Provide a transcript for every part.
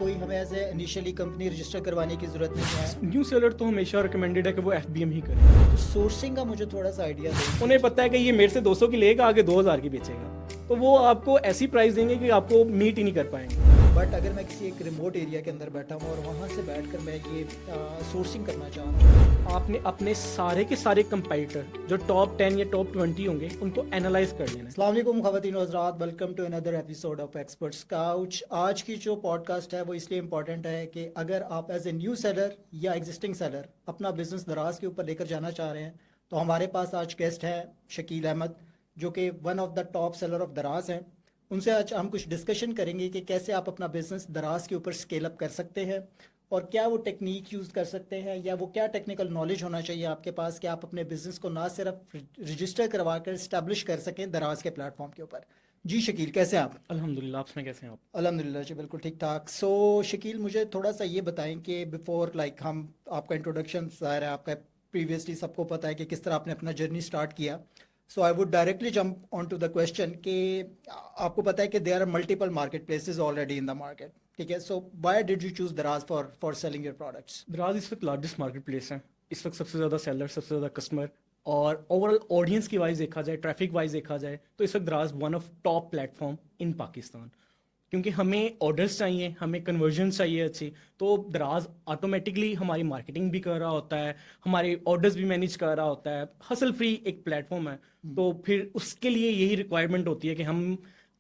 कोई हमें as a initially company register करवाने की ज़रूरत नहीं है। न्यू सेलर तो हमेशा रिकमेंडेड है कि वो एफबीएम ही करे। तो सोर्सिंग का मुझे थोड़ा सा आइडिया दें। उन्हें पता है कि ये मेरे से 200 की लेगा, आगे 2000 की बेचेगा, तो वो आपको ऐसी प्राइस देंगे कि आपको मीट ही नहीं कर पाएंगे। बट अगर मैं किसी एक रिमोट एरिया के अंदर बैठा हूँ और वहाँ से बैठकर मैं ये सोर्सिंग करना चाह रहा हूँ। आपने अपने सारे के सारे कंपैटिटर जो टॉप 10 या टॉप 20 होंगे उनको एनालाइज कर लेना है। अस्सलाम वालेकुम ख़वातीन व हज़रात, welcome to another episode of experts couch. आज की जो पॉडकास्ट है वो इसलिए इम्पॉर्टेंट है कि अगर आप एज ए न्यू सेलर या एग्जिस्टिंग सेलर अपना बिजनेस दराज के ऊपर लेकर जाना चाह रहे हैं तो हमारे पास आज गेस्ट हैं शकील अहमद, जो कि one of the top seller of दराज हैं। उनसे आज हम कुछ डिस्कशन करेंगे कि कैसे आप अपना बिजनेस दराज के ऊपर स्केल अप कर सकते हैं और क्या वो टेक्निक यूज़ कर सकते हैं या वो क्या टेक्निकल नॉलेज होना चाहिए आपके पास कि आप अपने बिजनेस को ना सिर्फ रजिस्टर करवा कर इस्टेब्लिश कर सकें दराज के प्लेटफॉर्म के ऊपर। जी शकील, कैसे हैं आप? अल्हम्दुलिल्लाह, आपने कैसे हैं आप? अल्हम्दुलिल्लाह जी, बिल्कुल ठीक ठाक। सो शकील, मुझे थोड़ा सा ये बताएं कि बिफोर हम आपका इंट्रोडक्शन ज़ाहिर है आपका प्रीवियसली सबको पता है कि किस तरह आपने अपना जर्नी स्टार्ट किया। So I would directly jump on to the question कि आपको पता है कि there are multiple market places already in the market, ठीक है? So why did you choose Daraz for selling your products? Daraz इस वक्त लार्जेस्ट मार्केट प्लेस है। इस वक्त सबसे ज़्यादा सेलर, सबसे ज़्यादा कस्टमर और ओवरऑल ऑडियंस की वाइज देखा जाए, ट्रैफिक वाइज देखा जाए, तो इस वक्त दराज वन ऑफ टॉप प्लेटफॉर्म इन पाकिस्तान। क्योंकि हमें ऑर्डर्स चाहिए, हमें कन्वर्जन चाहिए अच्छी, तो दराज ऑटोमेटिकली हमारी मार्केटिंग भी कर रहा होता है, हमारे ऑर्डर्स भी मैनेज कर रहा होता है, हसल फ्री एक प्लेटफॉर्म है। तो फिर उसके लिए यही रिक्वायरमेंट होती है कि हम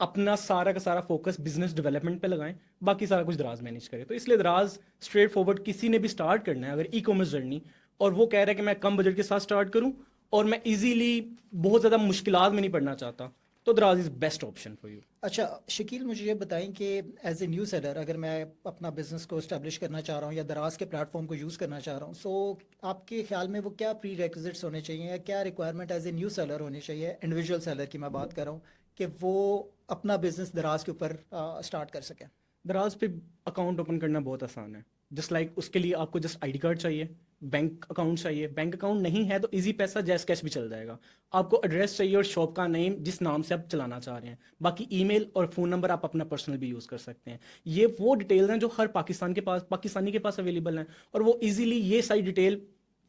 अपना सारा का सारा फोकस बिजनेस डेवलपमेंट पे लगाएं, बाकी सारा कुछ दराज मैनेज करें। तो इसलिए दराज स्ट्रेट फॉरवर्ड किसी ने भी स्टार्ट करना है अगर ई कॉमर्स जर्नी, और वो कह रहा है कि मैं कम बजट के साथ स्टार्ट करूं और मैं इजीली बहुत ज़्यादा मुश्किलात में नहीं पड़ना चाहता, तो दराज is best option for you. अच्छा शकील, मुझे ये बताएं कि एज ए न्यू सेलर अगर मैं अपना बिजनेस को इस्टेब्लिश करना चाह रहा हूँ या दराज के प्लेटफॉर्म को यूज़ करना चाह रहा हूँ, सो आपके ख्याल में वो क्या प्री रेक्विजिट्स होने चाहिए या क्या requirement as a new seller होनी चाहिए, इंडिविजुअल सेलर की मैं बात कर रहा हूँ, कि वो अपना बिजनेस दराज के ऊपर स्टार्ट कर सकें? दराज पे अकाउंट ओपन करना बहुत आसान है। जस्ट उसके लिए आपको जस्ट आईडी कार्ड चाहिए, बैंक अकाउंट चाहिए। बैंक अकाउंट नहीं है तो इजी पैसा, जैस कैश भी चल जाएगा। आपको एड्रेस चाहिए और शॉप का नेम जिस नाम से आप चलाना चाह रहे हैं। बाकी ईमेल और फ़ोन नंबर आप अपना पर्सनल भी यूज़ कर सकते हैं। ये वो डिटेल्स हैं जो हर पाकिस्तानी के पास अवेलेबल हैं, और वो इजीली ये सारी डिटेल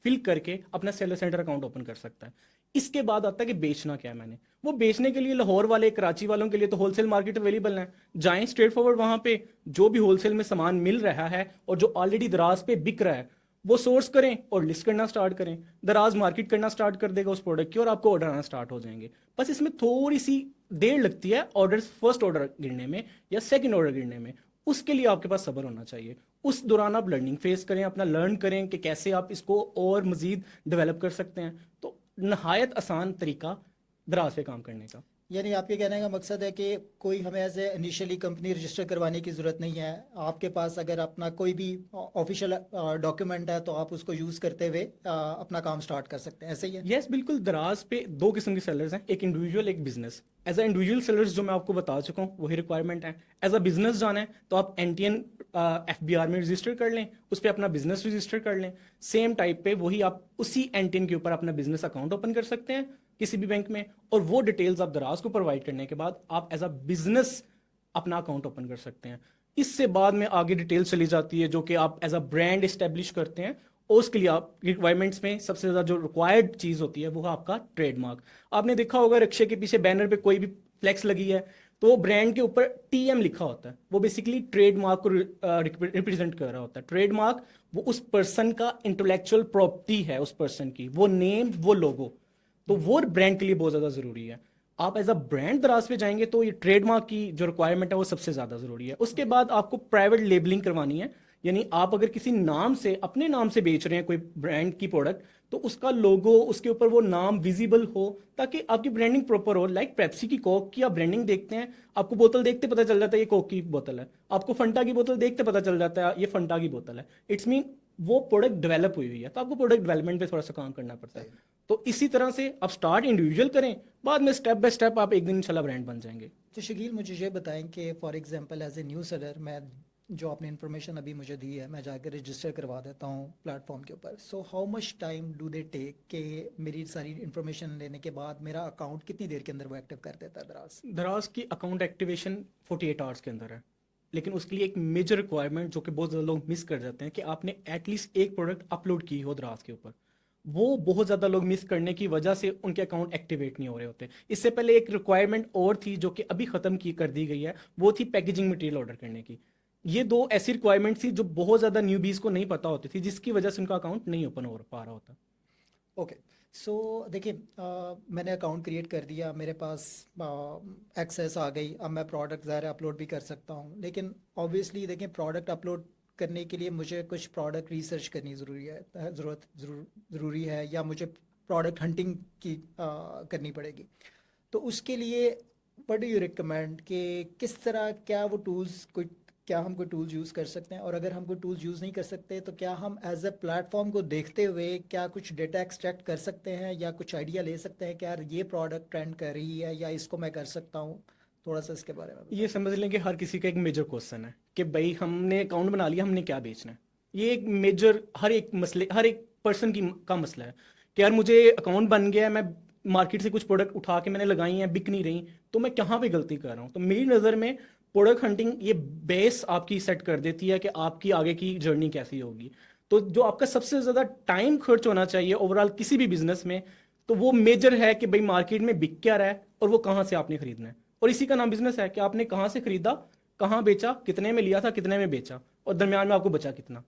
फिल करके अपना सेलर सेंटर अकाउंट ओपन कर सकता है। इसके बाद आता है कि बेचना क्या है मैंने। वो बेचने के लिए लाहौर वाले, कराची वालों के लिए तो होलसेल मार्केट अवेलेबल है। जाएं स्ट्रेट फॉरवर्ड वहां पे, जो भी होलसेल में सामान मिल रहा है और जो ऑलरेडी दराज पे बिक रहा है वो सोर्स करें और लिस्ट करना स्टार्ट करें। दराज मार्केट करना स्टार्ट कर देगा उस प्रोडक्ट की और आपको ऑर्डर आना स्टार्ट हो जाएंगे। बस इसमें थोड़ी सी देर लगती है ऑर्डर, फर्स्ट ऑर्डर गिरने में या सेकंड ऑर्डर गिरने में। उसके लिए आपके पास सब्र होना चाहिए। उस दौरान आप लर्निंग फेस करें, अपना लर्न करें कि कैसे आप इसको और मजीद डेवलप कर सकते हैं। तो नहायत आसान तरीका दराज पे काम करने का। यानी आपके कहने का मकसद है कि कोई हमें as a initially company register करवाने की ज़रूरत नहीं है। आपके पास अगर अपना कोई भी ऑफिशियल डॉक्यूमेंट है तो आप उसको यूज़ करते हुए अपना काम स्टार्ट कर सकते हैं, ऐसे ही है? यस, बिल्कुल। दराज पे दो किस्म के सेलर्स हैं, एक इंडिविजुअल, एक business. As a individual sellers जो मैं आपको बता चुका हूँ वही रिक्वायरमेंट है। एज अ बिजनेस जाना है तो आप एनटीएन एफबीआर में रजिस्टर कर लें, उस पर अपना बिजनेस रजिस्टर कर लें। सेम टाइप पे वही आप उसी एनटीएन के ऊपर अपना बिजनेस अकाउंट ओपन कर सकते हैं किसी भी बैंक में, और वो डिटेल्स आप दराज को प्रोवाइड करने के बाद आप एज अ बिजनेस अपना अकाउंट ओपन कर सकते हैं। इससे बाद में आगे डिटेल चली जाती है जो कि आप एज अ ब्रांड इस्टेब्लिश करते हैं, और उसके लिए आप रिक्वायरमेंट्स में सबसे ज़्यादा जो रिक्वायर्ड चीज़ होती है वो है आपका ट्रेडमार्क। आपने देखा होगा रिक्शे के पीछे बैनर पे कोई भी फ्लेक्स लगी है तो वो ब्रांड के ऊपर टीएम लिखा होता है, वो बेसिकली ट्रेडमार्क को रिप्रेजेंट कर रहा होता है। ट्रेडमार्क वो उस पर्सन का इंटेलेक्चुअल प्रॉपर्टी है, उस पर्सन की, वो नेम, वो लोगो, तो वो ब्रांड के लिए बहुत ज़्यादा ज़रूरी है। आप एज अ ब्रांड दराज पे जाएंगे तो ये ट्रेडमार्क की जो रिक्वायरमेंट है वो सबसे ज़्यादा ज़रूरी है। उसके बाद आपको प्राइवेट लेबलिंग करवानी है। यानी आप अगर किसी नाम से, अपने नाम से बेच रहे हैं कोई ब्रांड की प्रोडक्ट, तो उसका लोगो, उसके ऊपर वो नाम विजिबल हो ताकि आपकी ब्रांडिंग प्रॉपर हो। लाइक पेप्सी की, कोक की आप ब्रांडिंग देखते हैं, आपको बोतल देखते पता चल जाता है ये कोक की बोतल है। आपको फंटा की बोतल देखते पता चल जाता है ये फंटा की बोतल है। इट्स मीन वो प्रोडक्ट डेवलप हुई हुई है, तो आपको प्रोडक्ट डेवलपमेंट पे थोड़ा सा काम करना पड़ता है। सही। तो इसी तरह से आप स्टार्ट इंडिविजुअल करें, बाद में स्टेप बाय स्टेप आप एक दिन इंशाल्लाह ब्रांड बन जाएंगे। तो शकील, मुझे ये बताएं कि for example as a new seller मैं, जो आपने इन्फॉर्मेशन अभी मुझे दी है, मैं जाकर रजिस्टर करवा देता हूँ प्लेटफॉर्म के ऊपर, so how much time do they take कि मेरी सारी इन्फॉर्मेशन लेने के बाद मेरा अकाउंट कितनी देर के अंदर वो एक्टिव कर देता है दराज? दराज की अकाउंट एक्टिवेशन 48 आवर्स के अंदर है। लेकिन उसके लिए एक मेजर रिक्वायरमेंट जो कि बहुत ज़्यादा लोग मिस कर जाते हैं कि आपने एटलीस्ट एक प्रोडक्ट अपलोड की हो दराज के ऊपर। वो बहुत ज़्यादा लोग मिस करने की वजह से उनके अकाउंट एक्टिवेट नहीं हो रहे होते। इससे पहले एक रिक्वायरमेंट और थी जो कि अभी ख़त्म की कर दी गई है, वो थी पैकेजिंग मटेरियल ऑर्डर करने की। ये दो ऐसी रिक्वायरमेंट थी जो बहुत ज़्यादा न्यूबीज़ को नहीं पता होती थी, जिसकी वजह से उनका अकाउंट नहीं ओपन हो पा रहा होता। ओके। सो देखिए, मैंने अकाउंट क्रिएट कर दिया, मेरे पास एक्सेस आ गई, अब मैं प्रोडक्ट ज़ाहिर है अपलोड भी कर सकता हूँ। लेकिन ऑब्वियसली देखें, प्रोडक्ट अपलोड करने के लिए मुझे कुछ प्रोडक्ट रिसर्च करनी ज़रूरी है, या मुझे प्रोडक्ट हंटिंग की करनी पड़ेगी। तो उसके लिए व्हाट डू यू रिकमेंड कि किस तरह, क्या वो टूल्स कोई, क्या हम कोई टूल्स यूज़ कर सकते हैं? और अगर हम कोई टूल्स यूज़ नहीं कर सकते तो क्या हम एज ए प्लेटफॉर्म को देखते हुए क्या कुछ डेटा एक्सट्रैक्ट कर सकते हैं, या कुछ आइडिया ले सकते हैं कि यार ये प्रोडक्ट ट्रेंड कर रही है या इसको मैं कर सकता हूँ? थोड़ा सा इसके बारे में ये बताइए। समझ लें कि हर किसी का एक मेजर क्वेश्चन है कि भाई हमने अकाउंट बना लिया, हमने क्या बेचना है। ये एक मेजर हर एक पर्सन की का मसला है कि यार मुझे अकाउंट बन गया है, मैं मार्केट से कुछ प्रोडक्ट उठा के मैंने लगाई हैं, बिक नहीं रही, तो मैं कहाँ पे गलती कर रहा हूँ। तो मेरी नज़र में प्रोडक्ट हंटिंग ये बेस आपकी सेट कर देती है कि आपकी आगे की जर्नी कैसी होगी। तो जो आपका सबसे ज़्यादा टाइम खर्च होना चाहिए ओवरऑल किसी भी बिजनेस में, तो वो मेजर है कि भाई मार्केट में बिक क्या रहा है और वो कहाँ से आपने खरीदना है। और इसी का नाम बिजनेस है कि आपने कहाँ से खरीदा, कहाँ बेचा, कितने में लिया था, कितने में बेचा, और दरमियान में आपको बचा कितना।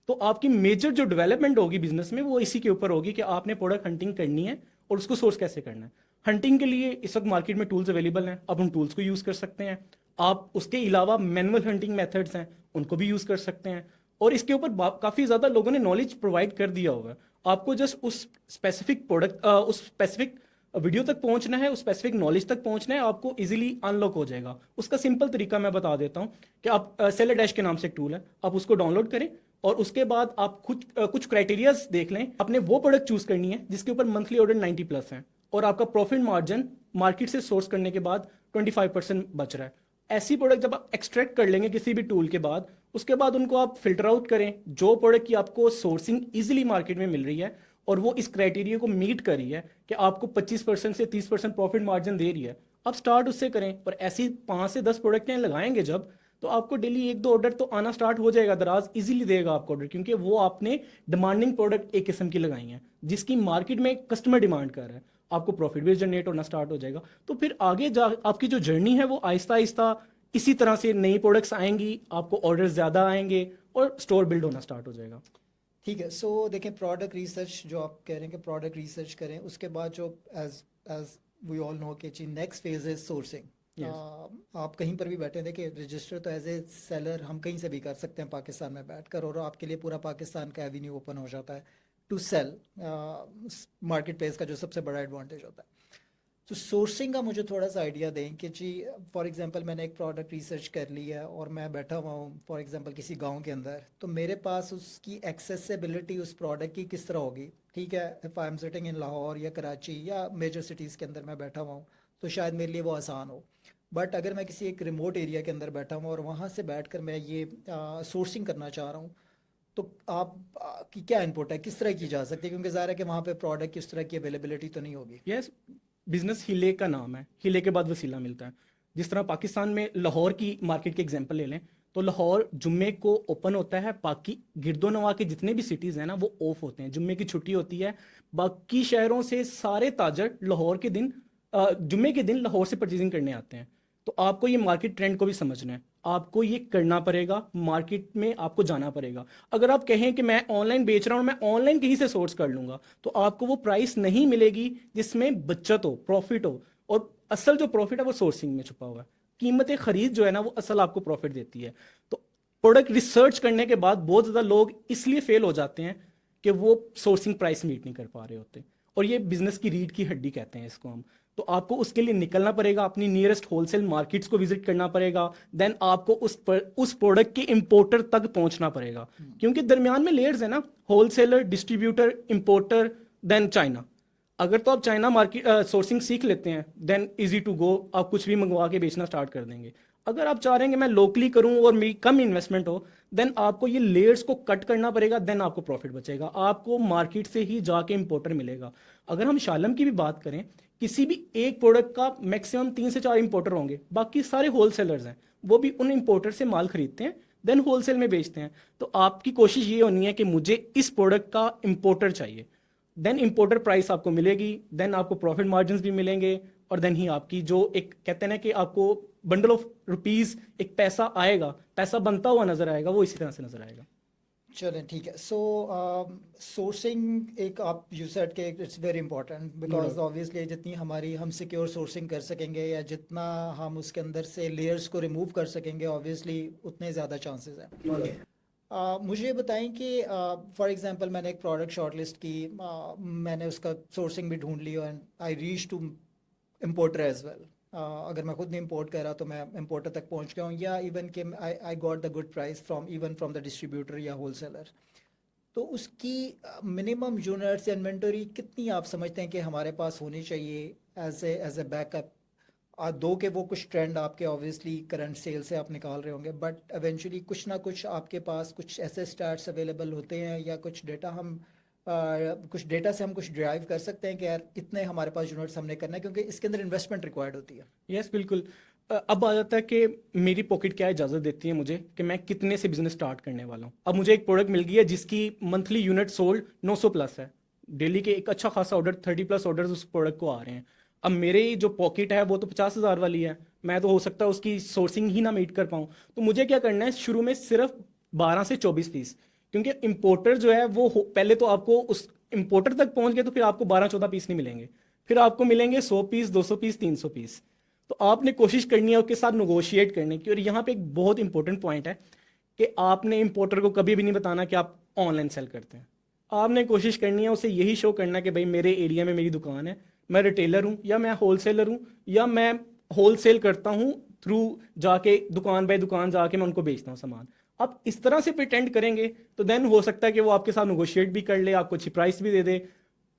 तो आपकी मेजर जो डेवलपमेंट होगी बिजनेस में वो इसी के ऊपर होगी कि आपने प्रोडक्ट हंटिंग करनी है और उसको सोर्स कैसे करना है। हंटिंग के लिए इस वक्त मार्केट में टूल्स अवेलेबल हैं, आप उन टूल्स को यूज़ कर सकते हैं। आप उसके अलावा मैनुअल हंटिंग मेथड्स हैं, उनको भी यूज़ कर सकते हैं। और इसके ऊपर काफ़ी ज़्यादा लोगों ने नॉलेज प्रोवाइड कर दिया होगा। आपको जस्ट उस स्पेसिफिक प्रोडक्ट उस स्पेसिफिक वीडियो तक पहुंचना है, उस स्पेसिफिक नॉलेज तक पहुंचना है, आपको इजीली अनलॉक हो जाएगा। उसका सिंपल तरीका मैं बता देता हूं कि आप सेलर डैश के नाम से एक टूल है, आप उसको डाउनलोड करें और उसके बाद आप कुछ क्राइटेरियाज देख लें। आपने वो प्रोडक्ट चूज करनी है जिसके ऊपर मंथली ऑर्डर 90 प्लस है और आपका प्रॉफिट मार्जिन मार्केट से सोर्स करने के बाद 25% बच रहा है। ऐसी प्रोडक्ट जब आप एक्सट्रैक्ट कर लेंगे किसी भी टूल के बाद, उसके बाद उनको आप फिल्टर आउट करें। जो प्रोडक्ट की आपको सोर्सिंग इजीली मार्केट में मिल रही है और वो इस क्राइटेरिया को मीट कर रही है कि आपको 25% से 30% प्रॉफिट मार्जिन दे रही है, आप स्टार्ट उससे करें। और ऐसी 5 से 10 प्रोडक्टें लगाएंगे जब, तो आपको डेली एक दो ऑर्डर तो आना स्टार्ट हो जाएगा। दराज इजीली देगा आपको ऑर्डर, क्योंकि वो आपने डिमांडिंग प्रोडक्ट एक किस्म की लगाई है जिसकी मार्केट में कस्टमर डिमांड कर रहा है। आपको प्रॉफिट भी जनरेट होना स्टार्ट हो जाएगा। तो फिर आगे जा आपकी जो जर्नी है वो आहिस्ता आहिस्ता इसी तरह से नई प्रोडक्ट्स आएंगी, आपको ऑर्डर ज़्यादा आएंगे और स्टोर बिल्ड होना स्टार्ट हो जाएगा। ठीक है। सो देखें, प्रोडक्ट रिसर्च जो आप कह रहे हैं कि प्रोडक्ट रिसर्च करें, उसके बाद जो as as we all know कि जी next phase is sourcing. Yes. आप कहीं पर भी बैठे हैं, देखिए रजिस्टर तो एज ए सेलर हम कहीं से भी कर सकते हैं पाकिस्तान में बैठकर, और आपके लिए पूरा पाकिस्तान का एवेन्यू ओपन हो जाता है टू सेल। मार्केट प्लेस का जो सबसे बड़ा एडवांटेज होता है। तो सोर्सिंग का मुझे थोड़ा सा आइडिया दें कि जी फॉर एग्जांपल मैंने एक प्रोडक्ट रिसर्च कर लिया है और मैं बैठा हुआ हूँ फॉर एग्जांपल किसी गांव के अंदर, तो मेरे पास उसकी एक्सेसिबिलिटी उस प्रोडक्ट की किस तरह होगी? ठीक है, if I am sitting in Lahore या कराची या मेजर सिटीज़ के अंदर मैं बैठा हुआ हूँ, तो शायद मेरे लिए वो आसान हो। बट अगर मैं किसी एक रिमोट एरिया के अंदर बैठा हूँ और वहाँ से बैठ मैं ये सोर्सिंग करना चाह रहा हूँ, तो आप की क्या इनपुट है, किस तरह की जा सकती है? क्योंकि ज़ाहिर है कि वहाँ पे प्रोडक्ट किस तरह की अवेलेबिलिटी तो नहीं होगी। यस। बिजनेस हिले का नाम है, हिले के बाद वसीला मिलता है। जिस तरह पाकिस्तान में लाहौर की मार्केट के एग्जांपल ले लें, तो लाहौर जुम्मे को ओपन होता है, बाकी गिरदोनवा के जितने भी सिटीज़ हैं ना वो ऑफ होते हैं, जुम्मे की छुट्टी होती है। बाकी शहरों से सारे ताजर लाहौर के दिन जुम्मे के दिन लाहौर से परचेजिंग करने आते हैं। तो आपको ये मार्केट ट्रेंड को भी समझना है, आपको ये करना पड़ेगा, मार्केट में आपको जाना पड़ेगा। अगर आप कहें कि मैं ऑनलाइन बेच रहा हूँ, मैं ऑनलाइन कहीं से सोर्स कर लूंगा, तो आपको वो प्राइस नहीं मिलेगी जिसमें बचत हो, प्रॉफिट हो। और असल जो प्रॉफिट है वो सोर्सिंग में छुपा हुआ है। कीमत खरीद जो है ना वो असल आपको प्रॉफिट देती है। तो प्रोडक्ट रिसर्च करने के बाद बहुत ज़्यादा लोग इसलिए फेल हो जाते हैं कि वो सोर्सिंग प्राइस मीट नहीं कर पा रहे होते। और ये बिजनेस की रीढ़ की हड्डी कहते हैं इसको हम। तो आपको उसके लिए निकलना पड़ेगा, अपनी नियरेस्ट होलसेल मार्केट्स को विजिट करना पड़ेगा। देन आपको उस प्रोडक्ट के इंपोर्टर तक पहुंचना पड़ेगा, क्योंकि दरमियान में लेयर्स है ना, wholesaler, distributor, importer, then China. अगर तो आप चाइना मार्केट सोर्सिंग सीख लेते हैं, देन इजी टू गो, आप कुछ भी मंगवा के बेचना स्टार्ट कर देंगे। अगर आप चाह रहे हैं कि मैं लोकली करूं और मेरी कम इन्वेस्टमेंट हो, देन आपको ये लेयर्स को कट करना पड़ेगा, देन आपको प्रॉफिट बचेगा, आपको मार्केट से ही जाके इंपोर्टर मिलेगा। अगर हम शालम की भी बात करें, किसी भी एक प्रोडक्ट का मैक्सिमम 3 से 4 इंपोर्टर होंगे, बाकी सारे होलसेलर्स हैं। वो भी उन इंपोर्टर से माल खरीदते हैं, देन होलसेल में बेचते हैं। तो आपकी कोशिश ये होनी है कि मुझे इस प्रोडक्ट का इंपोर्टर चाहिए, देन इंपोर्टर प्राइस आपको मिलेगी, देन आपको प्रॉफिट मार्जिन भी मिलेंगे, और देन ही आपकी जो एक कहते हैं ना कि आपको बंडल ऑफ रुपीस एक पैसा आएगा, पैसा बनता हुआ नजर आएगा, वो इसी तरह से नजर आएगा। चलें ठीक है। सो सोर्सिंग एक आप यू सेड के it's very important no because doubt. Obviously जितनी हमारी हम सिक्योर सोर्सिंग कर सकेंगे या जितना हम उसके अंदर से लेयर्स को रिमूव कर सकेंगे ऑब्वियसली उतने ज़्यादा चांसेस हैं। No doubt. मुझे ये बताएं कि फॉर एग्जांपल मैंने एक प्रोडक्ट शॉर्टलिस्ट की, मैंने उसका सोर्सिंग भी ढूंढ लिया and I reach to importer as well. अगर मैं खुद नहीं इम्पोर्ट कर रहा तो मैं इम्पोर्टर तक पहुंच गया हूँ, या इवन कि I got the good price from even from the distributor या होलसेलर। तो उसकी मिनिमम यूनिट्स या इन्वेंटरी कितनी आप समझते हैं कि हमारे पास होनी चाहिए एज ए बैकअप? दो के वो कुछ ट्रेंड आपके ऑब्वियसली करंट सेल से आप निकाल रहे होंगे, बट एवेंचुअली कुछ ना कुछ आपके पास कुछ ऐसे स्टार्ट्स अवेलेबल होते हैं या कुछ डेटा हम कुछ डेटा से हम कुछ ड्राइव कर सकते हैं कि यार इतने हमारे पास यूनिट्स हमने करना है, क्योंकि इसके अंदर इन्वेस्टमेंट रिक्वायर्ड होती है। यस बिल्कुल। अब आ जाता है कि मेरी पॉकेट क्या इजाज़त देती है मुझे कि मैं कितने से बिजनेस स्टार्ट करने वाला हूँ। अब मुझे एक प्रोडक्ट मिल गई है जिसकी मंथली यूनिट सोल्ड 900 प्लस है, डेली के एक अच्छा खासा ऑर्डर 30 प्लस ऑर्डर उस प्रोडक्ट को आ रहे हैं। अब मेरी जो पॉकेट है वो तो 50,000 वाली है, मैं तो हो सकता है उसकी सोर्सिंग ही ना मीट कर पाऊँ। तो मुझे क्या करना है, शुरू में सिर्फ 12 से 24 पीस, क्योंकि इंपोर्टर जो है वो पहले तो आपको उस इंपोर्टर तक पहुंच गए तो फिर आपको 12-14 पीस नहीं मिलेंगे, फिर आपको मिलेंगे 100 पीस, 200 पीस, 300 पीस। तो आपने कोशिश करनी है उसके साथ नेगोशिएट करने की। और यहाँ पे एक बहुत इंपॉर्टेंट पॉइंट है कि आपने इंपोर्टर को कभी भी नहीं बताना कि आप ऑनलाइन सेल करते हैं। आपने कोशिश करनी है उसे यही शो करना कि भाई मेरे एरिया में मेरी दुकान है, मैं रिटेलर हूँ या मैं होलसेलर हूँ, या मैं होलसेल करता हूँ थ्रू जाके दुकान बाय दुकान जाके मैं उनको बेचता हूँ सामान। आप इस तरह से प्रिटेंड करेंगे तो देन हो सकता है कि वो आपके साथ नेगोशिएट भी कर ले, आपको अच्छी प्राइस भी दे दे,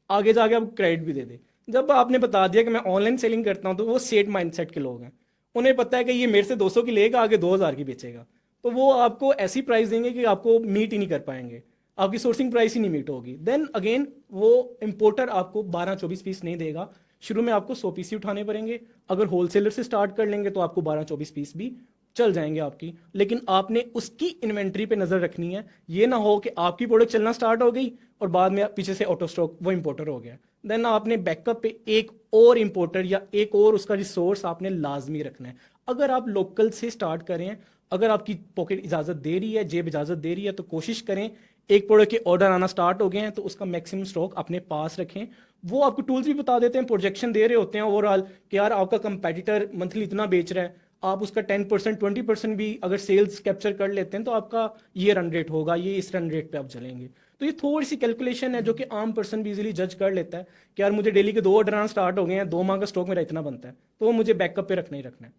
आगे जाके आपको क्रेडिट भी दे दे। जब आपने बता दिया कि मैं ऑनलाइन सेलिंग करता हूं, तो वो सेट माइंडसेट के लोग हैं, उन्हें पता है कि ये मेरे से 200 की लेगा, आगे 2000 की बेचेगा। तो वो आपको ऐसी प्राइस देंगे कि आपको मीट ही नहीं कर पाएंगे, आपकी सोर्सिंग प्राइस ही नहीं मीट होगी। देन अगेन वो इंपोर्टर आपको 12-24 पीस नहीं देगा, शुरू में आपको 100 पीस ही उठाने पड़ेंगे। अगर होलसेलर से स्टार्ट कर लेंगे तो आपको 12-24 पीस भी चल जाएंगे आपकी, लेकिन आपने उसकी इन्वेंट्री पे नजर रखनी है। ये ना हो कि आपकी प्रोडक्ट चलना स्टार्ट हो गई और बाद में पीछे से ऑटो स्टॉक वो इंपोर्टर हो गया। देन आपने बैकअप पे एक और इंपोर्टर या एक और उसका रिसोर्स आपने लाजमी रखना है। अगर आप लोकल से स्टार्ट करें, अगर आपकी पॉकेट इजाजत दे रही है, जेब इजाजत दे रही है, तो कोशिश करें एक प्रोडक्ट के ऑर्डर आना स्टार्ट हो गए हैं तो उसका मैक्सिमम स्टॉक अपने पास रखें। वो आपको टूल्स भी बता देते हैं, प्रोजेक्शन दे रहे होते हैं ओवरऑल कि यार आपका कंपेटिटर मंथली इतना बेच रहा है, आप उसका 10% 20% भी अगर सेल्स कैप्चर कर लेते हैं तो आपका ये रन रेट होगा, ये इस रन रेट पे आप चलेंगे। तो ये थोड़ी सी कैलकुलेशन है जो कि आम पर्सन भी इजीली जज कर लेता है कि यार मुझे डेली के 2 ऑर्डर आना स्टार्ट हो गए हैं, 2 माह का स्टॉक मेरा इतना बनता है, तो वो मुझे बैकअप पे रखना ही रखना है।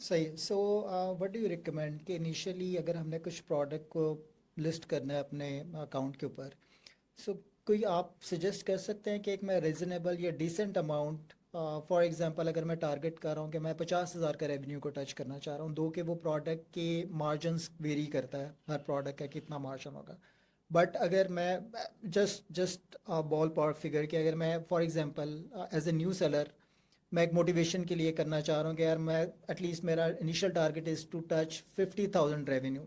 सही। So what do you recommend कि इनिशियली अगर हमने कुछ प्रोडक्ट को लिस्ट करना है अपने अकाउंट के ऊपर, सो कोई आप सजेस्ट कर सकते हैं कि एक मैं रिजनेबल या डिसेंट अमाउंट, फॉर एग्जांपल अगर मैं टारगेट कर रहा हूँ कि मैं 50,000 का रेवेन्यू को टच करना चाह रहा हूँ, दो कि वो प्रोडक्ट के मार्जिन्स वेरी करता है, हर प्रोडक्ट का कितना मार्जिन होगा, बट अगर मैं just just ball park figure कि अगर मैं for example as a new seller मैं एक मोटिवेशन के लिए करना चाह रहा हूँ कि यार मैं एटलीस्ट मेरा initial target is to touch 50,000 revenue,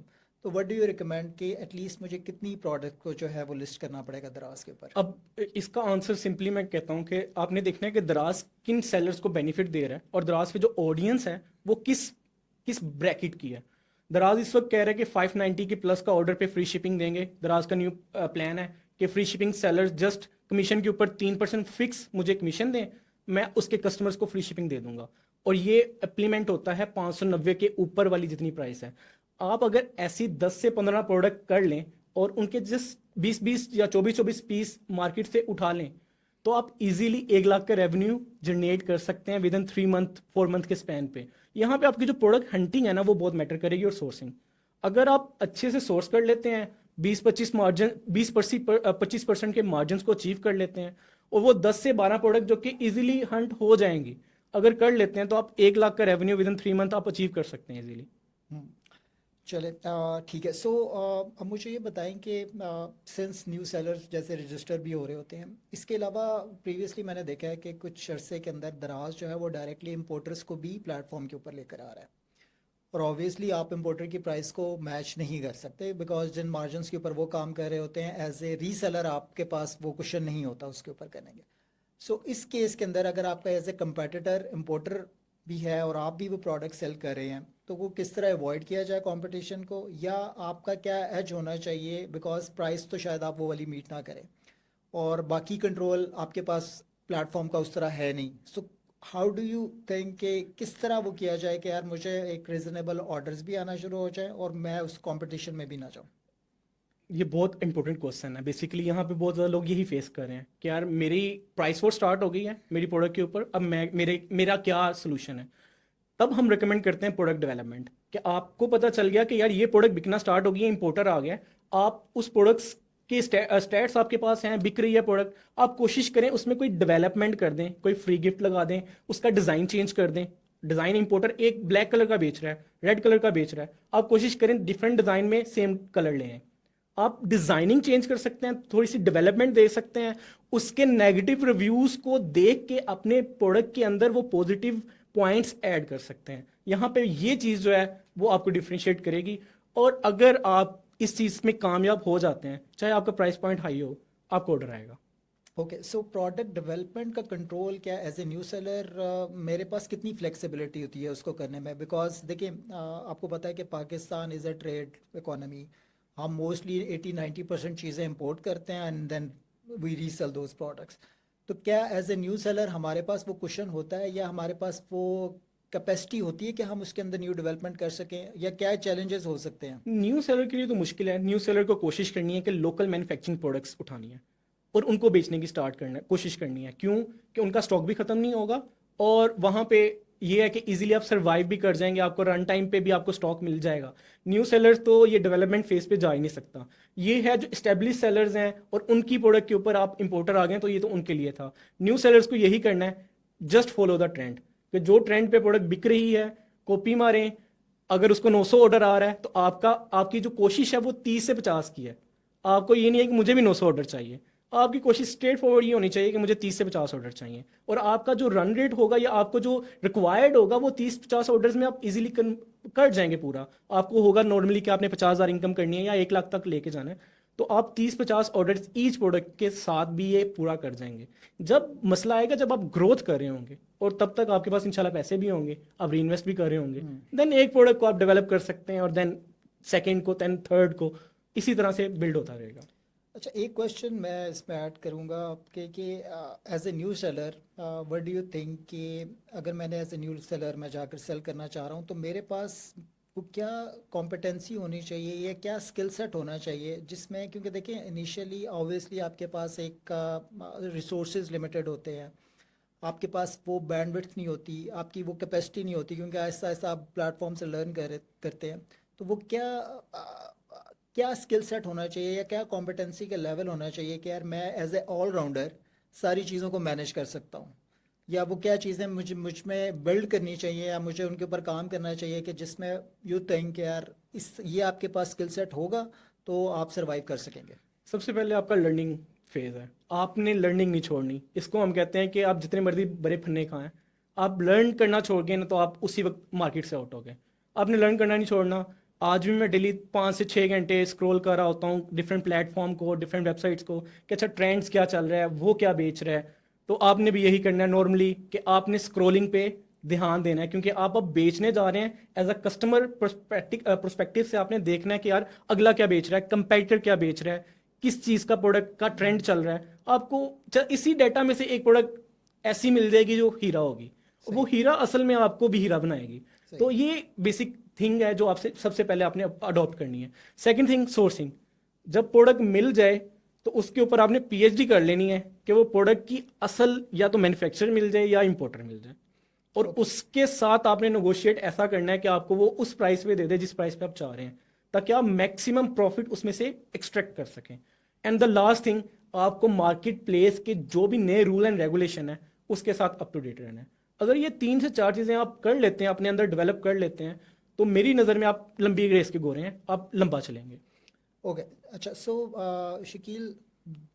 तो व्हाट डू यू रिकमेंड कि एटलीस्ट मुझे कितनी प्रोडक्ट को जो है वो लिस्ट करना पड़ेगा दराज के ऊपर? अब इसका आंसर सिंपली मैं कहता हूं कि आपने देखना है कि दराज किन सेलर्स को बेनिफिट दे रहा है और दराज पे जो ऑडियंस है वो किस किस ब्रैकेट की है। दराज इस वक्त कह रहा है कि 590 के प्लस का ऑर्डर पे फ्री शिपिंग देंगे। दराज का न्यू प्लान है कि free shipping sellers just commission के ऊपर 3% फिक्स मुझे कमीशन दें, मैं उसके कस्टमर्स को फ्री शिपिंग दे दूंगा। और ये इम्प्लीमेंट होता है 590 के ऊपर वाली जितनी प्राइस है। आप अगर ऐसी 10 से 15 प्रोडक्ट कर लें और उनके जिस 20-20 या 24-24 पीस मार्केट से उठा लें, तो आप इजीली 1 लाख का रेवेन्यू जनरेट कर सकते हैं विद इन 3 मंथ 4 मंथ के स्पैन पे। यहाँ पे आपकी जो प्रोडक्ट हंटिंग है ना वो बहुत मैटर करेगी, और सोर्सिंग अगर आप अच्छे से सोर्स कर लेते हैं, 25% के मार्जिन को अचीव कर लेते हैं, और वो 10 से 12 प्रोडक्ट जो कि इजीली हंट हो जाएंगी अगर कर लेते हैं, तो आप 1 लाख का रेवेन्यू विद इन 3 मंथ आप अचीव कर सकते हैं इजीली। हम्म, चले ठीक है। सो अब मुझे ये बताएं कि सिंस न्यू सेलर्स जैसे रजिस्टर भी हो रहे होते हैं, इसके अलावा प्रीवियसली मैंने देखा है कि कुछ अरसे के अंदर दराज जो है वो डायरेक्टली इंपोर्टर्स को भी प्लेटफॉर्म के ऊपर लेकर आ रहा है। और ऑब्वियसली आप इंपोर्टर की प्राइस को मैच नहीं कर सकते बिकॉज जिन मार्जिन्स के ऊपर वो काम कर रहे होते हैं एज ए रीसेलर आपके पास वो क्वेश्चन नहीं होता उसके ऊपर करने के। सो इस केस के अंदर अगर आपका एज ए कंपेटिटर इंपोर्टर भी है और आप भी वो प्रोडक्ट सेल कर रहे हैं तो वो किस तरह अवॉइड किया जाए कंपटीशन को, या आपका क्या एज होना चाहिए बिकॉज प्राइस तो शायद आप वो वाली मीट ना करें और बाकी कंट्रोल आपके पास प्लेटफॉर्म का उस तरह है नहीं। So how do you think कि किस तरह वो किया जाए कि यार मुझे एक रीजनेबल ऑर्डर्स भी आना शुरू हो जाए और मैं उस कंपटीशन में भी ना जाऊँ। ये बहुत इंपॉर्टेंट क्वेश्चन है। बेसिकली यहाँ पे बहुत ज़्यादा लोग यही फेस कर रहे हैं कि यार मेरी प्राइस वॉर स्टार्ट हो गई है मेरी प्रोडक्ट के ऊपर, अब मेरा क्या सोल्यूशन है। तब हम रिकमेंड करते हैं प्रोडक्ट डेवलपमेंट, कि आपको पता चल गया कि यार ये प्रोडक्ट बिकना स्टार्ट हो गई है, इंपोर्टर आ गया है, आप उस प्रोडक्ट्स के स्टैट्स आपके पास हैं, बिक रही है प्रोडक्ट, आप कोशिश करें उसमें कोई डेवलपमेंट कर दें, कोई फ्री गिफ्ट लगा दें, उसका डिज़ाइन चेंज कर दें। डिज़ाइन इंपोर्टर एक ब्लैक कलर का बेच रहा है, रेड कलर का बेच रहा है, आप कोशिश करें डिफरेंट डिज़ाइन में सेम कलर लें। आप डिज़ाइनिंग चेंज कर सकते हैं, थोड़ी सी डेवलपमेंट दे सकते हैं, उसके नेगेटिव रिव्यूज़ को देख के अपने प्रोडक्ट के अंदर वो पॉजिटिव पॉइंट्स ऐड कर सकते हैं। यहाँ पे ये चीज़ जो है वो आपको डिफ्रेंशिएट करेगी। और अगर आप इस चीज़ में कामयाब हो जाते हैं, चाहे आपका प्राइस पॉइंट हाई हो, आपको ऑर्डर आएगा। ओके, सो प्रोडक्ट डेवलपमेंट का कंट्रोल क्या एज ए न्यू सेलर मेरे पास कितनी फ्लेक्सिबिलिटी होती है उसको करने में? बिकॉज देखिए आपको पता है कि Pakistan is a trade economy. हम मोस्टली 80-90% चीज़ें इंपोर्ट करते हैं and then we resell those products. तो क्या एज ए न्यू सेलर हमारे पास वो क्वेश्चन होता है या हमारे पास वो कैपेसिटी होती है कि हम उसके अंदर न्यू डेवलपमेंट कर सकें, या क्या चैलेंजेस हो सकते हैं? न्यू सेलर के लिए तो मुश्किल है। न्यू सेलर को कोशिश करनी है कि लोकल मैन्युफैक्चरिंग प्रोडक्ट्स उठानी है और उनको बेचने की स्टार्ट करना है, कोशिश करनी है। क्यों? कि उनका स्टॉक भी ख़त्म नहीं होगा और वहाँ पे ये है कि इजीली आप सर्वाइव भी कर जाएंगे, आपको रन टाइम पे भी आपको स्टॉक मिल जाएगा। न्यू सेलर्स तो ये डेवलपमेंट फेज पे जा ही नहीं सकता। ये है जो स्टेब्लिश सेलर्स हैं और उनकी प्रोडक्ट के ऊपर आप इंपोर्टर आ गए तो ये तो उनके लिए था। न्यू सेलर्स को यही करना है, जस्ट फॉलो द ट्रेंड, कि जो ट्रेंड पे प्रोडक्ट बिक रही है कॉपी मारें। अगर उसको 900 ऑर्डर आ रहा है तो आपकी जो कोशिश है वो 30 से 50 की है। आपको ये नहीं है कि मुझे भी 900 ऑर्डर चाहिए, आपकी कोशिश स्ट्रेट फॉरवर्ड ये होनी चाहिए कि मुझे 30 से 50 ऑर्डर चाहिए। और आपका जो रन रेट होगा या आपको जो रिक्वायर्ड होगा वो 30-50 ऑर्डर्स में आप इजीली कर जाएंगे पूरा। आपको होगा नॉर्मली कि आपने 50,000 इनकम करनी है या 1 लाख तक लेके जाना है, तो आप 30-50 ऑर्डर्स ईच प्रोडक्ट के साथ भी ये पूरा कर जाएंगे। जब मसला आएगा जब आप ग्रोथ कर रहे होंगे और तब तक आपके पास इंशाल्लाह पैसे भी होंगे, आप री इन्वेस्ट भी कर रहे होंगे, देन एक प्रोडक्ट को आप डेवलप कर सकते हैं और देन सेकेंड को, देन थर्ड को, इसी तरह से बिल्ड होता रहेगा। अच्छा, एक क्वेश्चन मैं इसमें ऐड करूंगा आपके कि as a new seller what do you think कि अगर मैंने एज ए न्यू सेलर मैं जाकर सेल करना चाह रहा हूँ तो मेरे पास वो क्या कॉम्पिटेंसी होनी चाहिए या क्या स्किल सेट होना चाहिए जिसमें, क्योंकि देखिए इनिशियली ऑब्वियसली आपके पास एक रिसोर्सेज लिमिटेड होते हैं, आपके पास वो बैंडविड्थ नहीं होती, आपकी वो कैपेसिटी नहीं होती क्योंकि आहिस्ता आहिस्ता आप प्लेटफॉर्म से लर्न करते हैं। तो वो क्या स्किल सेट होना चाहिए या क्या कॉम्पिटेंसी का लेवल होना चाहिए कि यार मैं एज ए ऑलराउंडर सारी चीज़ों को मैनेज कर सकता हूँ, या वो क्या चीज़ें मुझ में बिल्ड करनी चाहिए या मुझे उनके ऊपर काम करना चाहिए कि जिसमें यू थिंक यार इस ये आपके पास स्किल सेट होगा तो आप सर्वाइव कर सकेंगे? सबसे पहले आपका लर्निंग फेज है, आपने लर्निंग नहीं छोड़नी। इसको हम कहते हैं कि आप जितने मर्जी बड़े फन्ने खाएं, आप लर्न करना छोड़ गए ना तो आप उसी वक्त मार्केट से आउट हो गए। आपने लर्न करना नहीं छोड़ना। आज भी मैं डेली 5 से 6 घंटे स्क्रॉल कर रहा होता हूँ डिफरेंट प्लेटफॉर्म को, डिफरेंट वेबसाइट्स को, कि अच्छा ट्रेंड्स क्या चल रहा है, वो क्या बेच रहा है। तो आपने भी यही करना है नॉर्मली, कि आपने स्क्रॉलिंग पे ध्यान देना है, क्योंकि आप अब बेचने जा रहे हैं। एज अ कस्टमर प्रोस्पेक्टिव से आपने देखना है कि यार अगला क्या बेच रहा है, कंपेटिटर क्या बेच रहा है, किस चीज़ का प्रोडक्ट का ट्रेंड चल रहा है। आपको इसी डाटा में से एक प्रोडक्ट ऐसी मिल जाएगी जो हीरा होगी, वो हीरा असल में आपको भी हीरा बनाएगी। तो सही। ये बेसिक थिंग है जो आपसे सबसे पहले आपने अडॉप्ट करनी है। Second thing, sourcing. जब प्रोडक्ट मिल जाए तो उसके ऊपर आपने पीएचडी कर लेनी है कि वो प्रोडक्ट की असल या तो मैन्युफैक्चरर मिल जाए या इंपोर्टर मिल जाए, और ओके। उसके साथ आपने नेगोशिएट ऐसा करना है कि आपको वो उस प्राइस पे दे दे जिस प्राइस पे आप चाह रहे हैं, ताकि आप मैक्सिमम प्रॉफिट उसमें से एक्सट्रैक्ट कर सकें। एंड द लास्ट थिंग, आपको मार्केट प्लेस के जो भी नए रूल एंड रेगुलेशन है उसके साथ अप टू डेट रहना है। अगर ये 3 से 4 चीज़ें आप कर लेते हैं, अपने अंदर डेवलप कर लेते हैं, तो मेरी नज़र में आप लंबी रेस के गोरे हैं, आप लंबा चलेंगे। ओके। अच्छा, सो शकील,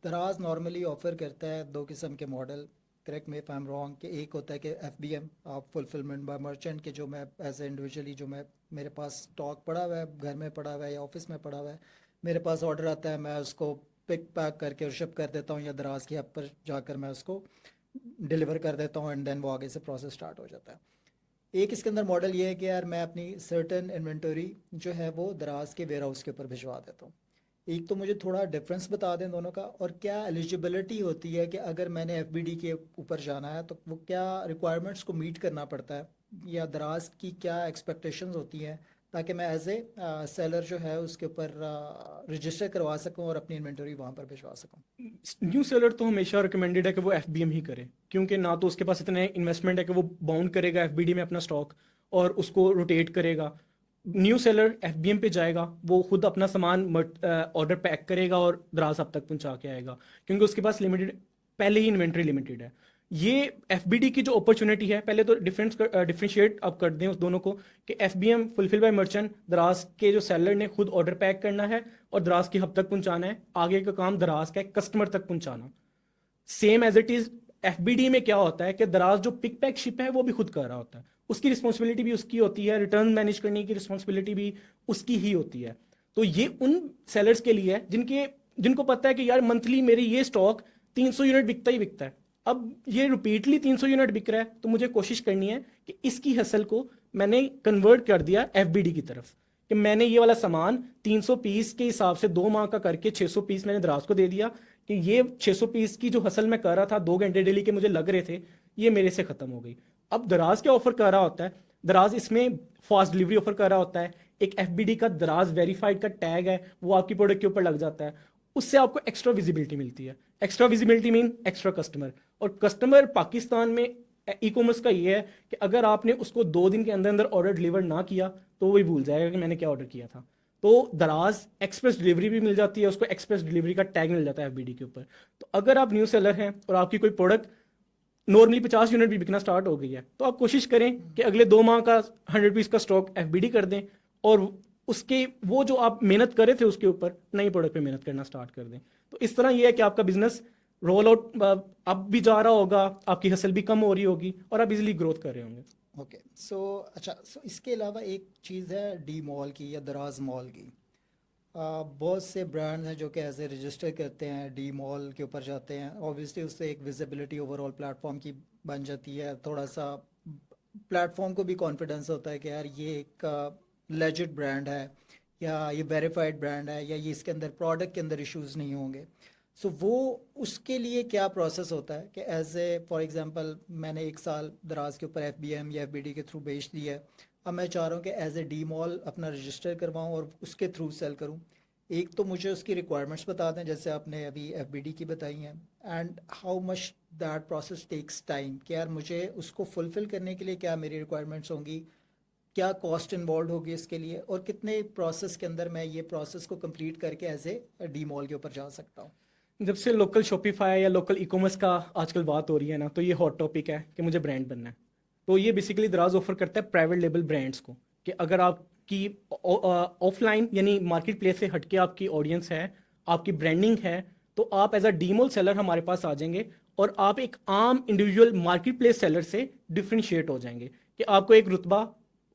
दराज नॉर्मली ऑफर करता है दो किस्म के model. Correct me if I am wrong, कि एक होता है कि एफबीएम, आप फुलफिलमेंट बाय मर्चेंट, के जो मैं एज ए इंडिविजुअली जो मैं मेरे पास स्टॉक पड़ा हुआ है, घर में पड़ा हुआ है या ऑफिस में पड़ा हुआ है, मेरे पास ऑर्डर आता है, मैं उसको पिक पैक करके और शिप कर देता हूँ या दराज की ऐप पर जाकर मैं उसको डिलीवर कर देता हूँ एंड देन वो आगे से प्रोसेस स्टार्ट हो जाता है। एक इसके अंदर मॉडल ये है कि यार मैं अपनी सर्टन इन्वेंटरी जो है वो दराज के वेयर हाउस के ऊपर भिजवा देता हूँ। एक तो मुझे थोड़ा डिफरेंस बता दें दोनों का, और क्या एलिजिबिलिटी होती है कि अगर मैंने एफबीडी के ऊपर जाना है तो वो क्या रिक्वायरमेंट्स को मीट करना पड़ता है, या दराज की क्या एक्सपेक्टेशंस होती हैं, ताकि मैं एज ए सेलर जो है उसके ऊपर रजिस्टर करवा सकूं और अपनी इन्वेंटरी वहाँ पर भिजवा सकूं। न्यू सेलर तो हमेशा रिकमेंडेड है कि वो एफबीएम ही करे, क्योंकि ना तो उसके पास इतने इन्वेस्टमेंट है कि वो बाउंड करेगा एफबीडी में अपना स्टॉक और उसको रोटेट करेगा। न्यू सेलर एफबीएम पे जाएगा, वो खुद अपना सामान ऑर्डर पैक करेगा और दराज आप तक पहुंचा के आएगा, क्योंकि उसके पास लिमिटेड, पहले ही इन्वेंट्री लिमिटेड है। ये एफबीडी की जो अपॉर्चुनिटी है, पहले तो डिफरेंशिएट आप कर दें उस दोनों को, कि एफबीएम फुलफिल बाय मर्चेंट, दराज के जो सेलर ने खुद ऑर्डर पैक करना है और दराज की हब तक पहुंचाना है, आगे का काम दराज का कस्टमर तक पहुंचाना। Same as it is FBD में क्या होता है कि दराज जो पिक पैक शिप है वो भी खुद कर रहा होता है, उसकी रिस्पॉन्सिबिलिटी भी उसकी होती है, रिटर्न मैनेज करने की रिस्पॉन्सिबिलिटी भी उसकी ही होती है। तो ये उन सेलर्स के लिए है जिनको पता है कि यार मंथली मेरी ये स्टॉक 300 यूनिट बिकता ही बिकता है, अब ये रिपीटली 300 यूनिट बिक रहा है, तो मुझे कोशिश करनी है कि इसकी हसल को मैंने कन्वर्ट कर दिया एफबीडी की तरफ, कि मैंने ये वाला सामान 300 पीस के हिसाब से 2 माह का करके 600 पीस मैंने दराज को दे दिया, कि ये 600 पीस की जो हसल मैं कर रहा था 2 घंटे डेली के मुझे लग रहे थे, ये मेरे से खत्म हो गई। अब दराज क्या ऑफर कर रहा होता है, दराज इसमें फास्ट डिलीवरी ऑफर कर रहा होता है, एक एफबीडी का दराज वेरीफाइड का टैग है वो आपकी प्रोडक्ट के ऊपर लग जाता है, उससे आपको एक्स्ट्रा विजिबिलिटी मिलती है। Extra visibility mean extra customer, और कस्टमर पाकिस्तान में ई कॉमर्स का ये है कि अगर आपने उसको 2 दिन के अंदर अंदर ऑर्डर डिलीवर ना किया तो वही भूल जाएगा कि मैंने क्या ऑर्डर किया था। तो दराज एक्सप्रेस डिलीवरी भी मिल जाती है, उसको एक्सप्रेस डिलीवरी का टैग मिल जाता है एफबीडी के ऊपर। तो अगर आप न्यू सेलर हैं और आपकी कोई प्रोडक्ट नॉर्मली 50 यूनिट भी बिकना स्टार्ट हो गई है, तो आप कोशिश करें कि अगले 2 माह का 100 पीस का स्टॉक एफबीडी कर दें, और उसके वो जो आप मेहनत कर रहे थे उसके ऊपर नई प्रोडक्ट पे मेहनत करना स्टार्ट कर दें। तो इस तरह ये है कि आपका बिजनेस रोल आउट अब भी जा रहा होगा, आपकी हसल भी कम हो रही होगी और आप इजीली ग्रोथ कर रहे होंगे। ओके सो अच्छा, सो इसके अलावा एक चीज़ है डी मॉल की या दराज मॉल की। बहुत से ब्रांड्स हैं जो कि ऐसे रजिस्टर करते हैं, डी मॉल के ऊपर जाते हैं, ऑब्वियसली उससे एक विजिबिलिटी ओवरऑल प्लेटफॉर्म की बन जाती है, थोड़ा सा प्लेटफॉर्म को भी कॉन्फिडेंस होता है कि यार ये एक लेजिट ब्रांड है, या ये वेरीफाइड ब्रांड है, या ये इसके अंदर प्रोडक्ट के अंदर इश्यूज नहीं होंगे। सो वो उसके लिए क्या प्रोसेस होता है कि एज ए फॉर एग्जांपल मैंने 1 साल दराज के ऊपर एफबीएम या एफबीडी के थ्रू बेच दिया है, अब मैं चाह रहा हूँ कि एज ए डी मॉल अपना रजिस्टर करवाऊँ और उसके थ्रू सेल करूँ। एक तो मुझे उसकी रिक्वायरमेंट्स बता दें जैसे आपने अभी एफबीडी की बताई हैं, and how much that process takes time, कि यार मुझे उसको फुलफ़िल करने के लिए क्या मेरी रिक्वायरमेंट्स होंगी, क्या कॉस्ट इन्वॉल्व होगी इसके लिए, और कितने प्रोसेस के अंदर मैं ये प्रोसेस को कंप्लीट करके एज ए डी मॉल के ऊपर जा सकता हूँ। जब से लोकल शॉपिफाई या लोकल ई कॉमर्स का आजकल बात हो रही है ना, तो ये हॉट टॉपिक है कि मुझे ब्रांड बनना है। तो ये बेसिकली दराज ऑफर करता है प्राइवेट लेबल ब्रांड्स को, कि अगर आपकी ऑफलाइन यानी मार्केट प्लेस से हटके आपकी ऑडियंस है, आपकी ब्रांडिंग है, तो आप एज अ डीमोल सेलर हमारे पास आ जाएंगे और आप एक आम इंडिविजुअल मार्केट प्लेस सेलर से डिफ्रेंशिएट हो जाएंगे, कि आपको एक रुतबा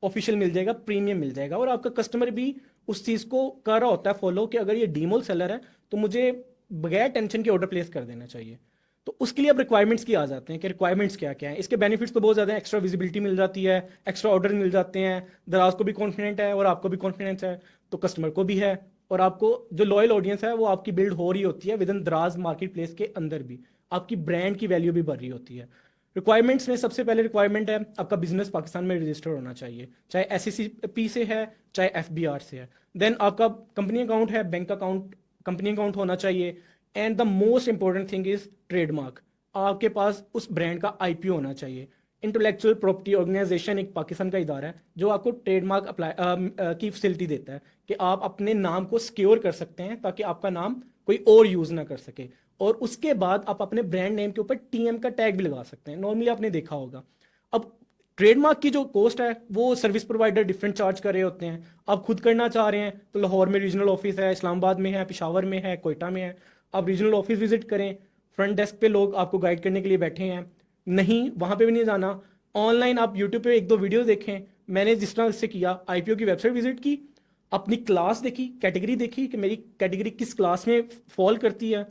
ऑफिशियल मिल जाएगा, प्रीमियम मिल जाएगा, और आपका कस्टमर भी उस चीज़ को कर रहा होता है फॉलो, कि अगर ये डीमोल सेलर है तो मुझे बगैर टेंशन के ऑर्डर प्लेस कर देना चाहिए। तो उसके लिए अब रिक्वायरमेंट्स की आ जाते हैं कि रिक्वायरमेंट्स क्या क्या है। इसके बेनिफिट्स तो बहुत ज़्यादा हैं, एक्स्ट्रा विजिबिलिटी मिल जाती है, एक्स्ट्रा ऑर्डर मिल जाते हैं, दराज को भी कॉन्फिडेंट है और आपको भी कॉन्फिडेंस है, तो कस्टमर को भी है, और आपको जो लॉयल ऑडियंस है वो आपकी बिल्ड हो रही होती है विद इन दराज मार्केट प्लेस के अंदर भी, आपकी ब्रांड की वैल्यू भी बढ़ रही होती है। रिक्वायरमेंट्स में सबसे पहले रिक्वायरमेंट है आपका बिजनेस पाकिस्तान में रजिस्टर होना चाहिए, चाहे SECP से है चाहे FBR से है। देन आपका कंपनी अकाउंट है, बैंक अकाउंट, कंपनी अकाउंट होना चाहिए। And the most important thing is trademark, आपके पास उस ब्रांड का IPO होना चाहिए। इंटेलेक्चुअल प्रॉपर्टी ऑर्गेनाइजेशन एक पाकिस्तान का इदारा है जो आपको ट्रेडमार्क अप्लाई की फैसिलिटी देता है, कि आप अपने नाम को सिक्योर कर सकते हैं ताकि आपका नाम कोई और यूज ना कर सके, और उसके बाद आप अपने ब्रांड नेम के ऊपर TM का टैग भी लगा सकते हैं। नॉर्मली आपने देखा होगा अब ट्रेडमार्क की जो कॉस्ट है वो सर्विस प्रोवाइडर डिफरेंट चार्ज कर रहे होते हैं। आप खुद करना चाह रहे हैं तो लाहौर में रीजनल ऑफिस है, इस्लामाबाद में है, पेशावर में है, कोयटा में है, आप रीजनल ऑफिस विजिट करें, फ्रंट डेस्क पे लोग आपको गाइड करने के लिए बैठे हैं। नहीं, वहां पे भी नहीं जाना। ऑनलाइन आप यूट्यूब पे एक दो वीडियो देखें, मैंने जिस तरह से किया, आईपीओ की वेबसाइट विजिट की, अपनी क्लास देखी, कैटेगरी देखी कि मेरी कैटेगरी किस क्लास में फॉल करती है,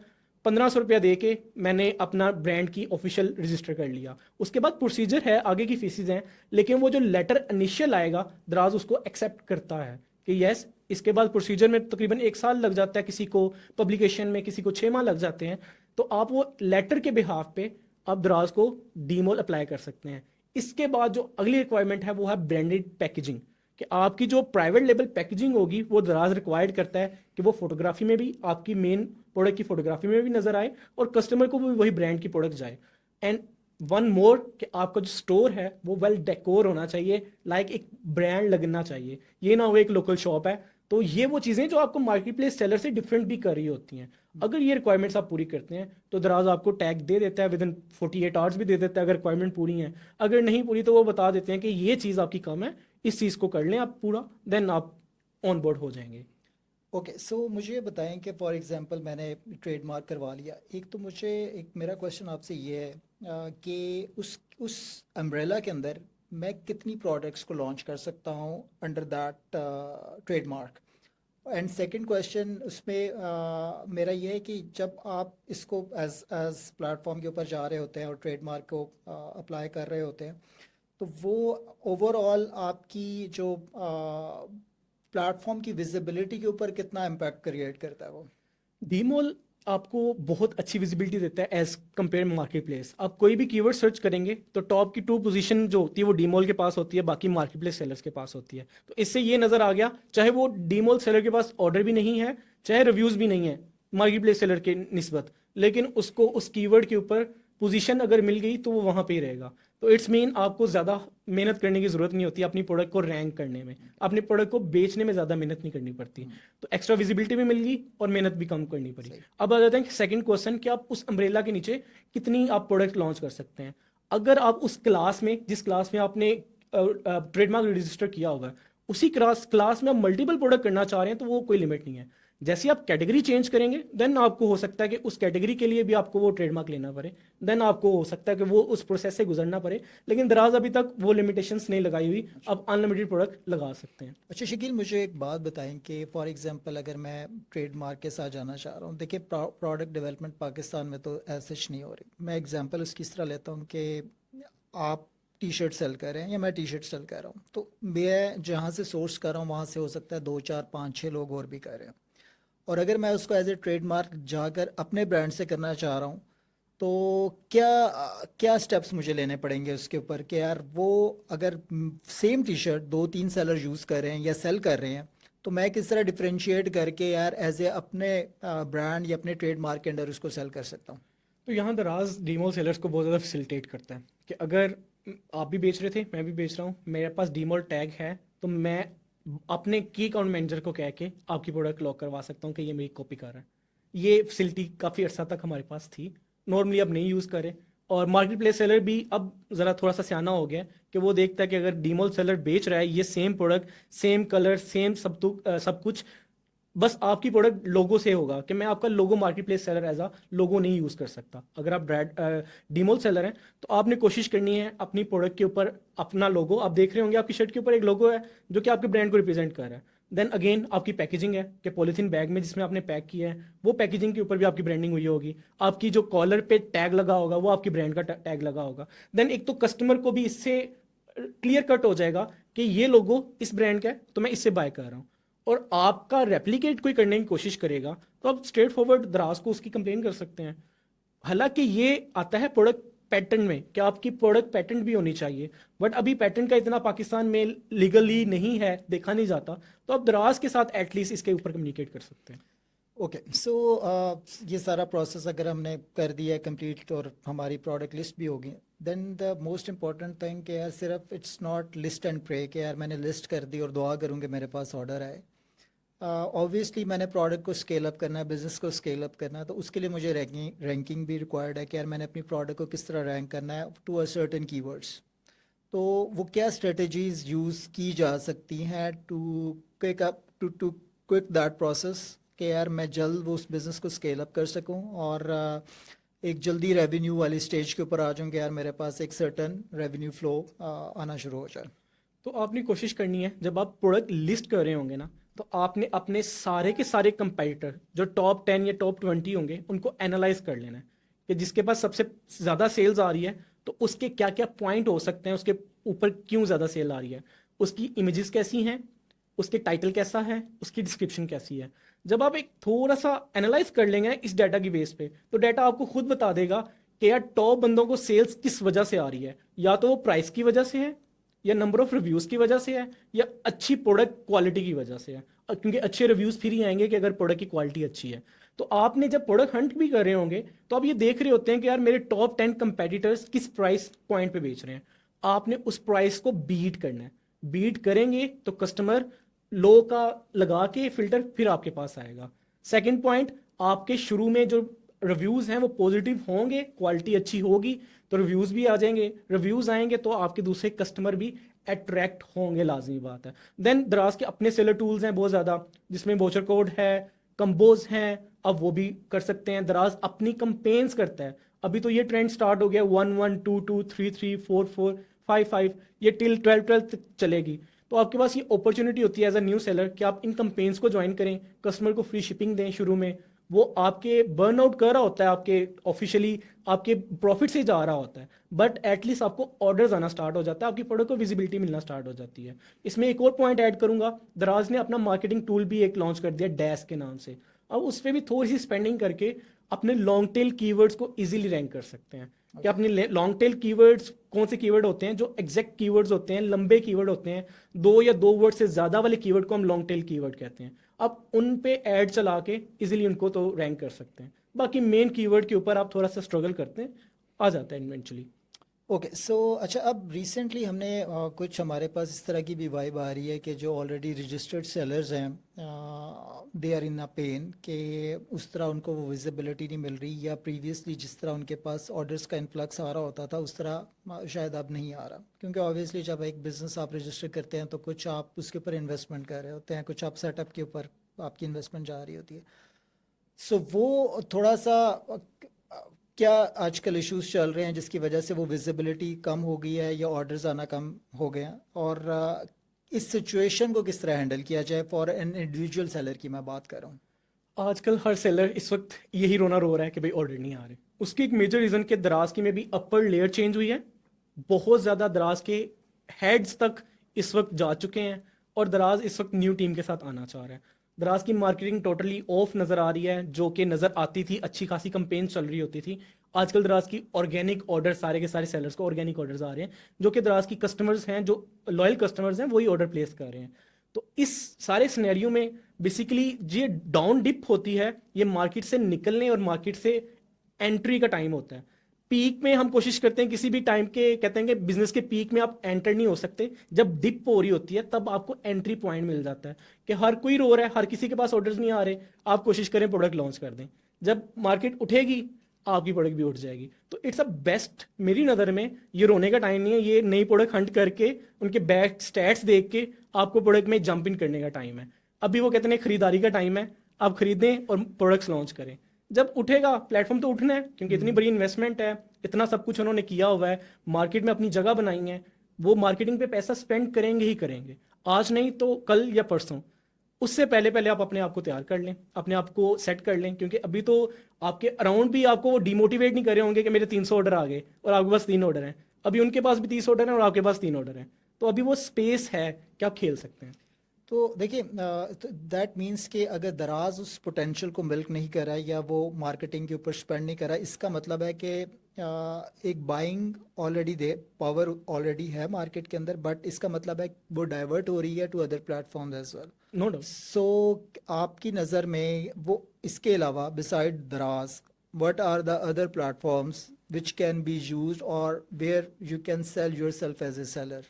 1500 रुपया दे के मैंने अपना ब्रांड की ऑफिशियल रजिस्टर कर लिया। उसके बाद प्रोसीजर है, आगे की फीसिस हैं, लेकिन वो जो लेटर इनिशियल आएगा दराज उसको एक्सेप्ट करता है कि यस। इसके बाद प्रोसीजर में तकरीबन 1 साल लग जाता है, किसी को पब्लिकेशन में, किसी को 6 माह लग जाते हैं। तो आप वो लेटर के बिहाफ पे आप दराज को डीमोल अप्लाई कर सकते हैं। इसके बाद जो अगली रिक्वायरमेंट है वो है ब्रांडेड पैकेजिंग, कि आपकी जो प्राइवेट लेवल पैकेजिंग होगी वो दराज रिक्वायर्ड करता है कि वो फोटोग्राफी में भी आपकी मेन प्रोडक्ट की फोटोग्राफी में भी नजर आए और कस्टमर को भी वही ब्रांड की प्रोडक्ट जाए। एंड वन मोर, कि आपका जो स्टोर है वो वेल डेकोर होना चाहिए, लाइक एक ब्रांड लगना चाहिए, ये ना हो एक लोकल शॉप है। तो ये वो चीज़ें जो आपको मार्केट प्लेस सेलर से डिफरेंट भी कर रही होती हैं। अगर ये रिक्वायरमेंट्स आप पूरी करते हैं तो दराज आपको टैग दे देता है, विद इन 48 आवर्स भी दे देता है अगर रिक्वायरमेंट पूरी है। अगर नहीं पूरी तो वो बता देते हैं कि ये चीज़ आपकी कम है, इस चीज़ को कर लें आप पूरा, देन आप ऑन बोर्ड हो जाएंगे। ओके, सो मुझे बताएं कि फॉर एग्जांपल मैंने ट्रेडमार्क करवा लिया। एक तो मुझे एक मेरा क्वेश्चन आपसे ये है कि उस अम्ब्रेला के अंदर मैं कितनी प्रोडक्ट्स को लॉन्च कर सकता हूँ under that trademark. And second question उसमें मेरा ये है कि जब आप इसको एज एज प्लेटफॉर्म के ऊपर जा रहे होते हैं और ट्रेडमार्क को अप्लाई कर रहे होते हैं, तो वो ओवरऑल आपकी जो प्लेटफॉर्म की विजिबिलिटी के ऊपर कितना इम्पैक्ट क्रिएट करता है वो। डीमोल आपको बहुत अच्छी विजिबिलिटी देता है एज कंपेयर मार्केट प्लेस। आप कोई भी कीवर्ड सर्च करेंगे तो टॉप की 2 पोजीशन जो होती है वो डीमोल के पास होती है, बाकी मार्केट प्लेस सेलर्स के पास होती है। तो इससे ये नजर आ गया, चाहे वो डीमोल सेलर के पास ऑर्डर भी नहीं है, चाहे रिव्यूज भी नहीं है मार्केट प्लेस सेलर के निस्बत, लेकिन उसको उस कीवर्ड के ऊपर पोजीशन अगर मिल गई तो वो वहां पे ही रहेगा। तो इट्स मीन आपको ज़्यादा मेहनत करने की ज़रूरत नहीं होती अपनी प्रोडक्ट को रैंक करने में, अपने प्रोडक्ट को बेचने में ज़्यादा मेहनत नहीं करनी पड़ती। तो एक्स्ट्रा विजिबिलिटी भी मिल गई और मेहनत भी कम करनी पड़ी। सही। अब आ जाते हैं सेकंड क्वेश्चन कि आप उस अम्ब्रेला के नीचे कितनी आप प्रोडक्ट लॉन्च कर सकते हैं। अगर आप उस क्लास में, जिस क्लास में आपने ट्रेडमार्क रजिस्टर किया होगा, उसी क्लास क्लास में आप मल्टीपल प्रोडक्ट करना चाह रहे हैं तो वो कोई लिमिट नहीं है। जैसे आप कैटेगरी चेंज करेंगे देन आपको हो सकता है कि उस कैटेगरी के लिए भी आपको वो ट्रेडमार्क लेना पड़े, देन आपको हो सकता है कि वो उस प्रोसेस से गुजरना पड़े, लेकिन दराज अभी तक वो लिमिटेशंस नहीं लगाई हुई, आप अनलिमिटेड प्रोडक्ट लगा सकते हैं। अच्छा शकील, मुझे एक बात बताएं कि फॉर एग्जांपल अगर मैं ट्रेडमार्क के साथ जाना चाह रहा हूँ, देखिए प्रोडक्ट डेवलपमेंट पाकिस्तान में तो ऐसे नहीं हो रही। मैं एग्जांपल उसकी तरह लेता हूँ कि आप टी शर्ट सेल कर रहे हैं या मैं टी शर्ट सेल कर रहा हूँ, तो मैं जहाँ से सोर्स कर रहा हूँ वहाँ से हो सकता है 2 4 5 6 लोग और भी कर रहे हैं। और अगर मैं उसको एज ए ट्रेडमार्क जाकर अपने ब्रांड से करना चाह रहा हूँ, तो क्या क्या स्टेप्स मुझे लेने पड़ेंगे उसके ऊपर कि यार वो अगर same T shirt 2 3 seller use कर रहे हैं या सेल कर रहे हैं, तो मैं किस तरह डिफरेंशिएट करके यार एज ए अपने ब्रांड या अपने ट्रेडमार्क के अंडर उसको सेल कर सकता हूँ। तो यहाँ दराज डीमोल सेलर्स को बहुत ज़्यादा फैसिलिटेट करता है कि अगर आप भी बेच रहे थे, मैं भी बेच रहा हूँ, मेरे पास डीमोल टैग है, तो मैं अपने की अकाउंट मैनेजर को कह के आपकी प्रोडक्ट लॉक करवा सकता हूँ कि ये मेरी कॉपी कर रहा है। ये फैसिलिटी काफ़ी अर्सा तक हमारे पास थी, नॉर्मली अब नहीं यूज़ करें। और मार्केट प्लेस सेलर भी अब ज़रा थोड़ा सा सियाना हो गया है कि वो देखता है कि अगर डीमोल सेलर बेच रहा है ये same product, same colour, same सब कुछ, बस आपकी प्रोडक्ट लोगो से होगा, कि मैं आपका logo market place seller as a logo नहीं यूज कर सकता। अगर आप ब्रांड डीमोल सेलर हैं तो आपने कोशिश करनी है अपनी प्रोडक्ट के ऊपर अपना लोगो, आप देख रहे होंगे आपकी शर्ट के ऊपर एक लोगो है जो कि आपके ब्रांड को रिप्रेजेंट कर रहा है। देन अगेन आपकी पैकेजिंग है कि पॉलीथीन बैग में जिसमें आपने पैक किया है वो पैकेजिंग के ऊपर भी आपकी ब्रांडिंग हुई होगी। आपकी जो कॉलर पे टैग लगा होगा वो आपकी ब्रांड का टैग लगा होगा। देन एक तो कस्टमर को भी इससे क्लियर कट हो जाएगा कि ये लोगो इस ब्रांड का है तो मैं इससे बाय कर रहा हूँ। और आपका रेप्लिकेट कोई करने की कोशिश करेगा तो आप स्ट्रेट फॉरवर्ड दराज को उसकी कंप्लेन कर सकते हैं। हालांकि ये आता है प्रोडक्ट पैटर्न में कि आपकी प्रोडक्ट पैटेंट भी होनी चाहिए, बट अभी पैटेंट का इतना पाकिस्तान में लीगली नहीं है, देखा नहीं जाता। तो आप दराज के साथ एटलीस्ट इसके ऊपर कम्युनिकेट कर सकते हैं। ओके, सो ये सारा प्रोसेस अगर हमने कर दिया है कंप्लीट और हमारी प्रोडक्ट लिस्ट भी होगी, then the most important thing कि यार सिर्फ it's not list and pray कि यार मैंने लिस्ट कर दी और दुआ करूँगी मेरे पास ऑर्डर आए। ऑब्वियसली मैंने प्रोडक्ट को स्केल अप करना है, बिजनेस को स्केल अप करना है, तो उसके लिए मुझे रैंकिंग भी रिक्वायर्ड है कि यार मैंने अपनी प्रोडक्ट को किस तरह रैंक करना है टू अ सर्टेन कीवर्ड्स। तो वो क्या स्ट्रेटजीज यूज़ की जा सकती हैं to quick up to quick that process कि यार मैं जल्द वो उस बिज़नेस को स्केल अप कर सकूं और एक जल्दी रेवेन्यू वाली स्टेज के ऊपर आ जाऊँ कि यार मेरे पास एक सर्टन रेवेन्यू फ्लो आना शुरू हो जाए। तो आपने कोशिश करनी है जब आप प्रोडक्ट लिस्ट कर रहे होंगे ना, तो आपने अपने सारे के सारे कंपेटिटर जो टॉप 10 या टॉप 20 होंगे उनको एनालाइज कर लेना है कि जिसके पास सबसे ज़्यादा सेल्स आ रही है तो उसके क्या क्या पॉइंट हो सकते हैं, उसके ऊपर क्यों ज़्यादा सेल आ रही है, उसकी इमेजेस कैसी हैं, उसके टाइटल कैसा है, उसकी डिस्क्रिप्शन कैसी है। जब आप एक थोड़ा सा एनालाइज कर लेंगे इस डाटा की बेस पे, तो डाटा आपको खुद बता देगा कि यार टॉप बंदों को सेल्स किस वजह से आ रही है, या तो वो प्राइस की वजह से है, या नंबर ऑफ रिव्यूज की वजह से है, या अच्छी प्रोडक्ट क्वालिटी की वजह से है। क्योंकि अच्छे रिव्यूज फिर ही आएंगे कि अगर प्रोडक्ट की क्वालिटी अच्छी है। तो आपने जब प्रोडक्ट हंट भी कर रहे होंगे तो आप ये देख रहे होते हैं कि यार मेरे टॉप 10 कंपेटिटर्स किस प्राइस पॉइंट पे बेच रहे हैं। आपने उस प्राइस को बीट करना है। बीट करेंगे तो कस्टमर लो का लगा के फिल्टर फिर आपके पास आएगा। सेकंड पॉइंट, आपके शुरू में जो रिव्यूज हैं वो पॉजिटिव होंगे, क्वालिटी अच्छी होगी तो रिव्यूज भी आ जाएंगे, रिव्यूज आएंगे तो आपके दूसरे कस्टमर भी अट्रैक्ट होंगे, लाजमी बात है। देन दराज के अपने सेलर टूल्स हैं बहुत ज़्यादा, जिसमें वोचर कोड है, कंबोज हैं, अब वो भी कर सकते हैं। दराज अपनी कंपेन्स करता है। अभी तो ये ट्रेंड स्टार्ट हो गया 1 1 2 2 3 3 4 4 5 5, ये टिल 12 तक चलेगी। तो आपके पास ये अपॉर्चुनिटी होती है एज अ न्यू सेलर कि आप इन कंपेन्स को ज्वाइन करें, कस्टमर को फ्री शिपिंग दें शुरू में। वो आपके बर्न आउट कर रहा होता है, आपके ऑफिशियली आपके प्रॉफिट से जा रहा होता है, बट एटलीस्ट आपको ऑर्डर्स आना स्टार्ट हो जाता है, आपकी प्रोडक्ट को विजिबिलिटी मिलना स्टार्ट हो जाती है। इसमें एक और पॉइंट ऐड करूंगा, दराज ने अपना मार्केटिंग टूल भी एक लॉन्च कर दिया डैश के नाम से। अब उस पर भी थोड़ी सी स्पेंडिंग करके अपने लॉन्ग टेल कीवर्ड्स को इजीली रैंक कर सकते हैं। कि अपने लॉन्ग टेल कीवर्ड्स कौन से कीवर्ड होते हैं जो एग्जैक्ट कीवर्ड्स होते हैं, लंबे कीवर्ड होते हैं, 2 या 2 वर्ड से ज्यादा वाले कीवर्ड को हम लॉन्ग टेल कीवर्ड कहते हैं। आप उन पे ऐड चला के इजीली उनको तो रैंक कर सकते हैं। बाकी मेन कीवर्ड के ऊपर आप थोड़ा सा स्ट्रगल करते हैं, आ जाता है इवेंचुअली। ओके सो अच्छा, अब रिसेंटली हमने कुछ हमारे पास इस तरह की भी वाइब आ रही है कि जो ऑलरेडी रजिस्टर्ड सेलर्स हैं they are in a pen कि उस तरह उनको वो विजिबिलिटी नहीं मिल रही, या प्रीवियसली जिस तरह उनके पास ऑर्डर्स का इन्फ्लक्स आ रहा होता था उस तरह शायद अब नहीं आ रहा। क्योंकि ऑब्वियसली जब एक बिज़नेस आप रजिस्टर करते हैं तो कुछ आप उसके ऊपर इन्वेस्टमेंट कर रहे होते हैं, कुछ आप सेटअप के ऊपर आपकी इन्वेस्टमेंट जा रही होती है। सो वो थोड़ा सा क्या आजकल इश्यूज चल रहे हैं जिसकी वजह से वो विजिबिलिटी कम हो गई है या ऑर्डर्स आना कम हो गए हैं, और इस सिचुएशन को किस तरह हैंडल किया जाए फॉर एन इंडिविजुअल सेलर की मैं बात कर रहा हूँ। आजकल हर सेलर इस वक्त यही रोना रो रहा है कि भाई ऑर्डर नहीं आ रहे। उसकी एक मेजर रीजन के दराज की में भी अपर लेयर चेंज हुई है। बहुत ज्यादा दराज के हेड्स तक इस वक्त जा चुके हैं, और दराज इस वक्त न्यू टीम के साथ आना चाह रहा है। दराज की मार्केटिंग टोटली ऑफ नजर आ रही है, जो कि नजर आती थी, अच्छी खासी कंपेन चल रही होती थी। आजकल दराज की ऑर्गेनिक ऑर्डर, सारे के सारे सेलर्स को ऑर्गेनिक ऑर्डर्स आ रहे हैं, जो कि दराज की कस्टमर्स हैं, जो लॉयल कस्टमर्स हैं, वही ऑर्डर प्लेस कर रहे हैं। तो इस सारे सिनेरियो में बेसिकली ये डाउन डिप होती है, ये मार्केट से निकलने और मार्केट से एंट्री का टाइम होता है। पीक में हम कोशिश करते हैं किसी भी टाइम के, कहते हैं कि बिजनेस के पीक में आप एंटर नहीं हो सकते, जब डिप हो रही होती है तब आपको एंट्री पॉइंट मिल जाता है कि हर कोई रो रहा है, हर किसी के पास ऑर्डर्स नहीं आ रहे, आप कोशिश करें प्रोडक्ट लॉन्च कर दें। जब मार्केट उठेगी आपकी प्रोडक्ट भी उठ जाएगी। तो इट्स अ बेस्ट, मेरी नज़र में ये रोने का टाइम नहीं है, ये नई प्रोडक्ट हंट करके उनके बैक स्टैट्स देख के आपको प्रोडक्ट में जंप इन करने का टाइम है। अभी वो कहते हैं खरीदारी का टाइम है, आप खरीदें और प्रोडक्ट्स लॉन्च करें। जब उठेगा प्लेटफॉर्म तो उठना है, क्योंकि इतनी बड़ी इन्वेस्टमेंट है, इतना सब कुछ उन्होंने किया हुआ है, मार्केट में अपनी जगह बनाई है, वो मार्केटिंग पे पैसा स्पेंड करेंगे ही करेंगे, आज नहीं तो कल या परसों। उससे पहले पहले आप अपने आप को तैयार कर लें, अपने आप को सेट कर लें, क्योंकि अभी तो आपके अराउंड भी आपको वो डिमोटिवेट नहीं कर रहे होंगे कि मेरे 300 ऑर्डर आ गए और आपके पास 3 ऑर्डर हैं। अभी उनके पास भी 30 ऑर्डर हैं और आपके पास 3 ऑर्डर हैं। तो अभी वो स्पेस है कि आप खेल सकते हैं। तो देखिए दैट मीन्स कि अगर दराज उस पोटेंशियल को मिल्क नहीं कर रहा है या वो मार्केटिंग के ऊपर स्पेंड नहीं कर रहा है, इसका मतलब है कि एक बाइंग ऑलरेडी दे पावर ऑलरेडी है मार्केट के अंदर, बट इसका मतलब है वो डाइवर्ट हो रही है to other platforms as well. No doubt. So आपकी नज़र में वो इसके अलावा beside Daraz what are the other platforms which can be used और where you can sell yourself as a seller.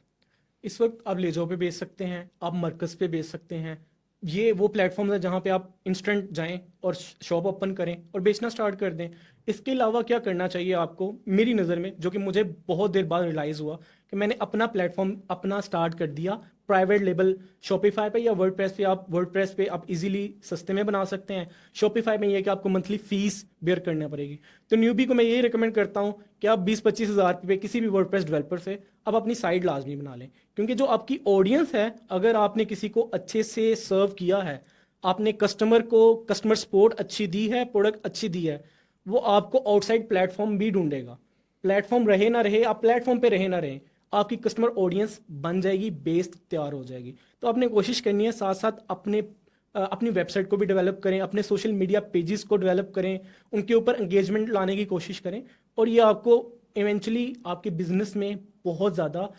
इस वक्त आप लेजो पे बेच सकते हैं, आप मरकज़ पे बेच सकते हैं। ये वो प्लेटफॉर्म है जहाँ पे आप इंस्टेंट जाएं और शॉप ओपन करें और बेचना स्टार्ट कर दें। इसके अलावा क्या करना चाहिए आपको, मेरी नज़र में, जो कि मुझे बहुत देर बाद रियलाइज़ हुआ कि मैंने अपना प्लेटफॉर्म अपना स्टार्ट कर दिया प्राइवेट लेबल शॉपिफाई पे या वर्डप्रेस पे। आप वर्डप्रेस पे आप इजीली सस्ते में बना सकते हैं। शॉपिफाई में ये है कि आपको मंथली फीस बेयर करनी पड़ेगी। तो न्यूबी को मैं यही रिकमेंड करता हूँ कि आप 20-25 हज़ार पे किसी भी वर्डप्रेस डेवलपर से आप अपनी साइट लाजमी बना लें, क्योंकि जो आपकी ऑडियंस है, अगर आपने किसी को अच्छे से सर्व किया है, आपने कस्टमर को कस्टमर सपोर्ट अच्छी दी है, प्रोडक्ट अच्छी दी है, वो आपको आउटसाइड प्लेटफॉर्म भी ढूंढेगा। प्लेटफॉर्म रहे ना रहे, आप प्लेटफॉर्म पे रहे ना रहे, आपकी कस्टमर ऑडियंस बन जाएगी, बेस तैयार हो जाएगी। तो आपने कोशिश करनी है साथ साथ अपनी वेबसाइट को भी डेवलप करें, अपने सोशल मीडिया पेजेस को डेवलप करें, उनके ऊपर एंगेजमेंट लाने की कोशिश करें, और ये आपको इवेंचुअली आपके बिजनेस में बहुत ज़्यादा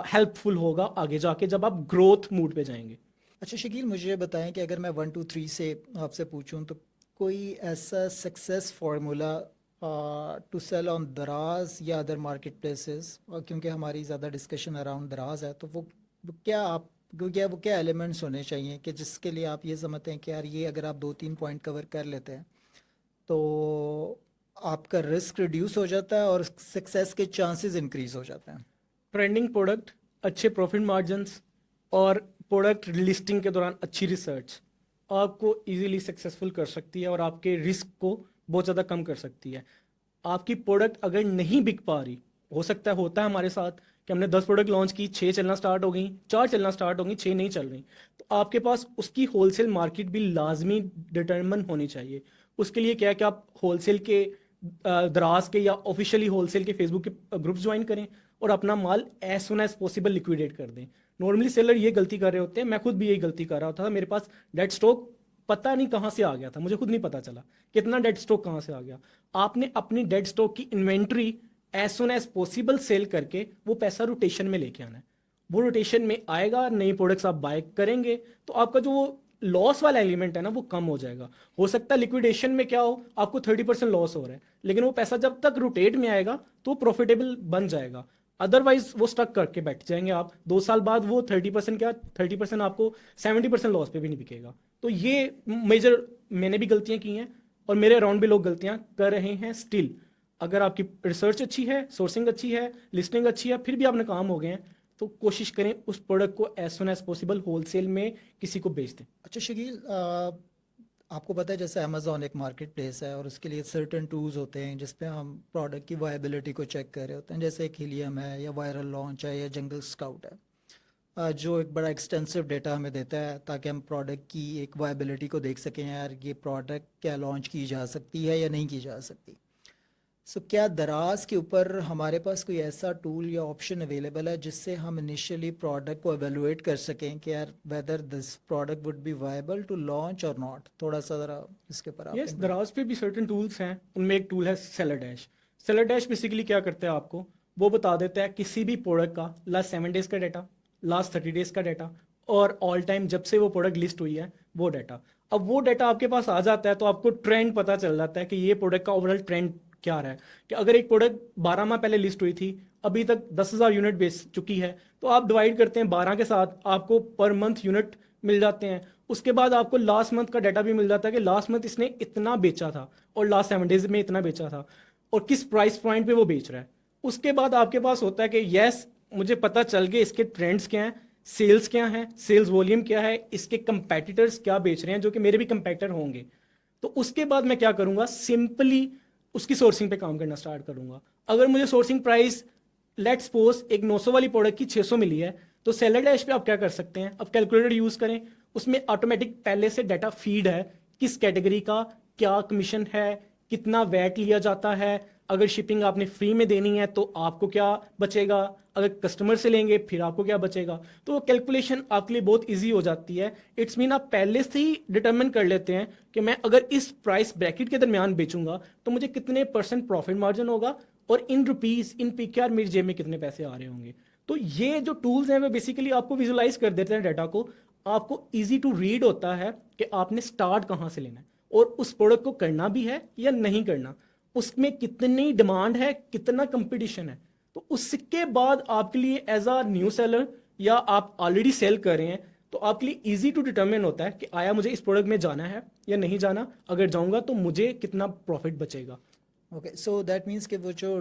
हेल्पफुल होगा आगे जाके जब आप ग्रोथ मूड पे जाएंगे। अच्छा शकील, मुझे बताएं कि अगर मैं 1 2 3 से आपसे पूछूं तो कोई ऐसा success formula to sell on Daraz या अदर मार्केट प्लेसेस, और क्योंकि हमारी ज़्यादा डिस्कशन अराउंड दराज है, तो वो क्या एलिमेंट्स होने चाहिए कि जिसके लिए आप ये समझते हैं कि यार ये अगर आप 2 3 पॉइंट कवर कर लेते हैं तो आपका रिस्क रिड्यूस हो जाता है और सक्सेस के चांसेस इंक्रीज हो जाते हैं। ट्रेंडिंग प्रोडक्ट, अच्छे प्रॉफिट मार्जिन्स और प्रोडक्ट लिस्टिंग के दौरान अच्छी रिसर्च आपको इजीली सक्सेसफुल कर सकती है और आपके रिस्क को बहुत ज़्यादा कम कर सकती है। आपकी प्रोडक्ट अगर नहीं बिक पा रही, हो सकता है, होता है हमारे साथ कि हमने 10 प्रोडक्ट लॉन्च की, 6 चलना स्टार्ट हो गई, 4 चलना स्टार्ट हो गई, 6 नहीं चल रही, तो आपके पास उसकी होलसेल मार्केट भी लाजमी डिटरमिन होनी चाहिए। उसके लिए क्या है कि आप होलसेल के दराज के या ऑफिशियली होलसेल के फेसबुक के ग्रुप्स ज्वाइन करें और अपना माल as soon as possible liquidate कर दें। नॉर्मली सेलर ये गलती कर रहे होते हैं, मैं खुद भी यही गलती कर रहा होता था। मेरे पास डेड स्टॉक पता नहीं कहाँ से आ गया था, मुझे खुद नहीं पता चला कितना डेड स्टॉक कहाँ से आ गया। आपने अपनी डेड स्टॉक की inventory as soon as possible sell करके वो पैसा रोटेशन में लेके आना है। वो रोटेशन में आएगा, नई प्रोडक्ट्स आप बाय करेंगे, तो आपका जो वो लॉस वाला एलिमेंट है ना, वो कम हो जाएगा। हो सकता है लिक्विडेशन में क्या हो, आपको 30% लॉस हो रहा है, लेकिन वो पैसा जब तक रोटेट में आएगा तो प्रॉफिटेबल बन जाएगा। अदरवाइज वो स्टक करके बैठ जाएंगे आप, 2 साल बाद वो 30% क्या, 30% आपको 70% लॉस पे भी नहीं बिकेगा। तो ये मेजर मैंने भी गलतियां की हैं और मेरे अराउंड भी लोग गलतियां कर रहे हैं स्टिल। अगर आपकी रिसर्च अच्छी है, सोर्सिंग अच्छी है, लिस्टिंग अच्छी है, फिर भी आप नाकाम हो गए हैं, तो कोशिश करें उस प्रोडक्ट को as soon as possible wholesale में किसी को बेच दें। अच्छा शकील, आपको पता है जैसे अमेज़ॉन एक मार्केट प्लेस है और उसके लिए सर्टन टूल्स होते हैं जिस पे हम प्रोडक्ट की वायबिलिटी को चेक कर रहे होते हैं, जैसे एक हीलियम है या वायरल लॉन्च है या जंगल स्काउट है, जो एक बड़ा एक्सटेंसिव डेटा हमें देता है ताकि हम प्रोडक्ट की एक वायबिलिटी को देख सकें, यार ये प्रोडक्ट क्या लॉन्च की जा सकती है या नहीं की जा सकती। सो क्या दराज के ऊपर हमारे पास कोई ऐसा टूल या ऑप्शन अवेलेबल है जिससे हम इनिशियली प्रोडक्ट को एवेलुएट कर सकें कि यार whether this product would be viable to launch और नॉट? थोड़ा सा ज़रा इसके ऊपर आप यस, दराज पे भी सर्टेन टूल्स हैं। उनमें एक टूल है seller dash. Seller dash basically क्या करता है, आपको वो बता देता है किसी भी प्रोडक्ट का लास्ट 7 डेज का डाटा, लास्ट 30 डेज का डाटा और ऑल टाइम जब से वो प्रोडक्ट लिस्ट हुई है वो डाटा। अब वो डाटा आपके पास आ जाता है तो आपको ट्रेंड पता चल जाता है कि ये प्रोडक्ट का ओवरऑल ट्रेंड क्या रहा है। कि अगर एक प्रोडक्ट 12 माह पहले लिस्ट हुई थी, अभी तक 10,000 यूनिट बेच चुकी है, तो आप डिवाइड करते हैं 12 के साथ, आपको पर मंथ यूनिट मिल जाते हैं। उसके बाद आपको लास्ट मंथ का डाटा भी मिल जाता है कि लास्ट मंथ इसने इतना बेचा था और लास्ट 7 डेज में इतना बेचा था और किस प्राइस पॉइंट पे वो बेच रहा है। उसके बाद आपके पास होता है कि यस, मुझे पता चल गए इसके ट्रेंड्स क्या हैं, सेल्स क्या है, सेल्स वॉल्यूम क्या है, इसके कंपेटिटर्स क्या बेच रहे हैं जो कि मेरे भी कंपेटिटर होंगे। तो उसके बाद मैं क्या करूंगा, सिंपली उसकी सोर्सिंग पे काम करना स्टार्ट करूंगा। अगर मुझे सोर्सिंग प्राइस लेट्स सपोज एक 900 वाली प्रोडक्ट की 600 मिली है, तो सेलर डैश पे आप क्या कर सकते हैं, अब कैलकुलेटर यूज करें, उसमें ऑटोमेटिक पहले से डाटा फीड है, किस कैटेगरी का क्या कमीशन है, कितना वैट लिया जाता है, अगर शिपिंग आपने फ्री में देनी है तो आपको क्या बचेगा, अगर कस्टमर से लेंगे फिर आपको क्या बचेगा। तो वो कैलकुलेशन आपके लिए बहुत इजी हो जाती है। इट्स मीन आप पहले से ही डिटरमिन कर लेते हैं कि मैं अगर इस प्राइस ब्रैकेट के दरमियान बेचूंगा तो मुझे कितने % प्रॉफिट मार्जिन होगा और इन रुपीस इन पीकेआर मेरी जेब में कितने पैसे आ रहे होंगे। तो ये जो टूल्स हैं वो बेसिकली आपको विजुलाइज कर देते हैं डाटा को, आपको ईजी टू रीड होता है कि आपने स्टार्ट कहाँ से लेना है और उस प्रोडक्ट को करना भी है या नहीं करना, उसमें कितनी डिमांड है, कितना कंपटीशन है। तो उसके बाद आपके लिए एज अ न्यू सेलर या आप ऑलरेडी सेल कर रहे हैं तो आपके लिए इजी टू डिटरमिन होता है कि आया मुझे इस प्रोडक्ट में जाना है या नहीं जाना, अगर जाऊंगा तो मुझे कितना प्रॉफिट बचेगा। ओके, सो दैट मीन्स कि वो जो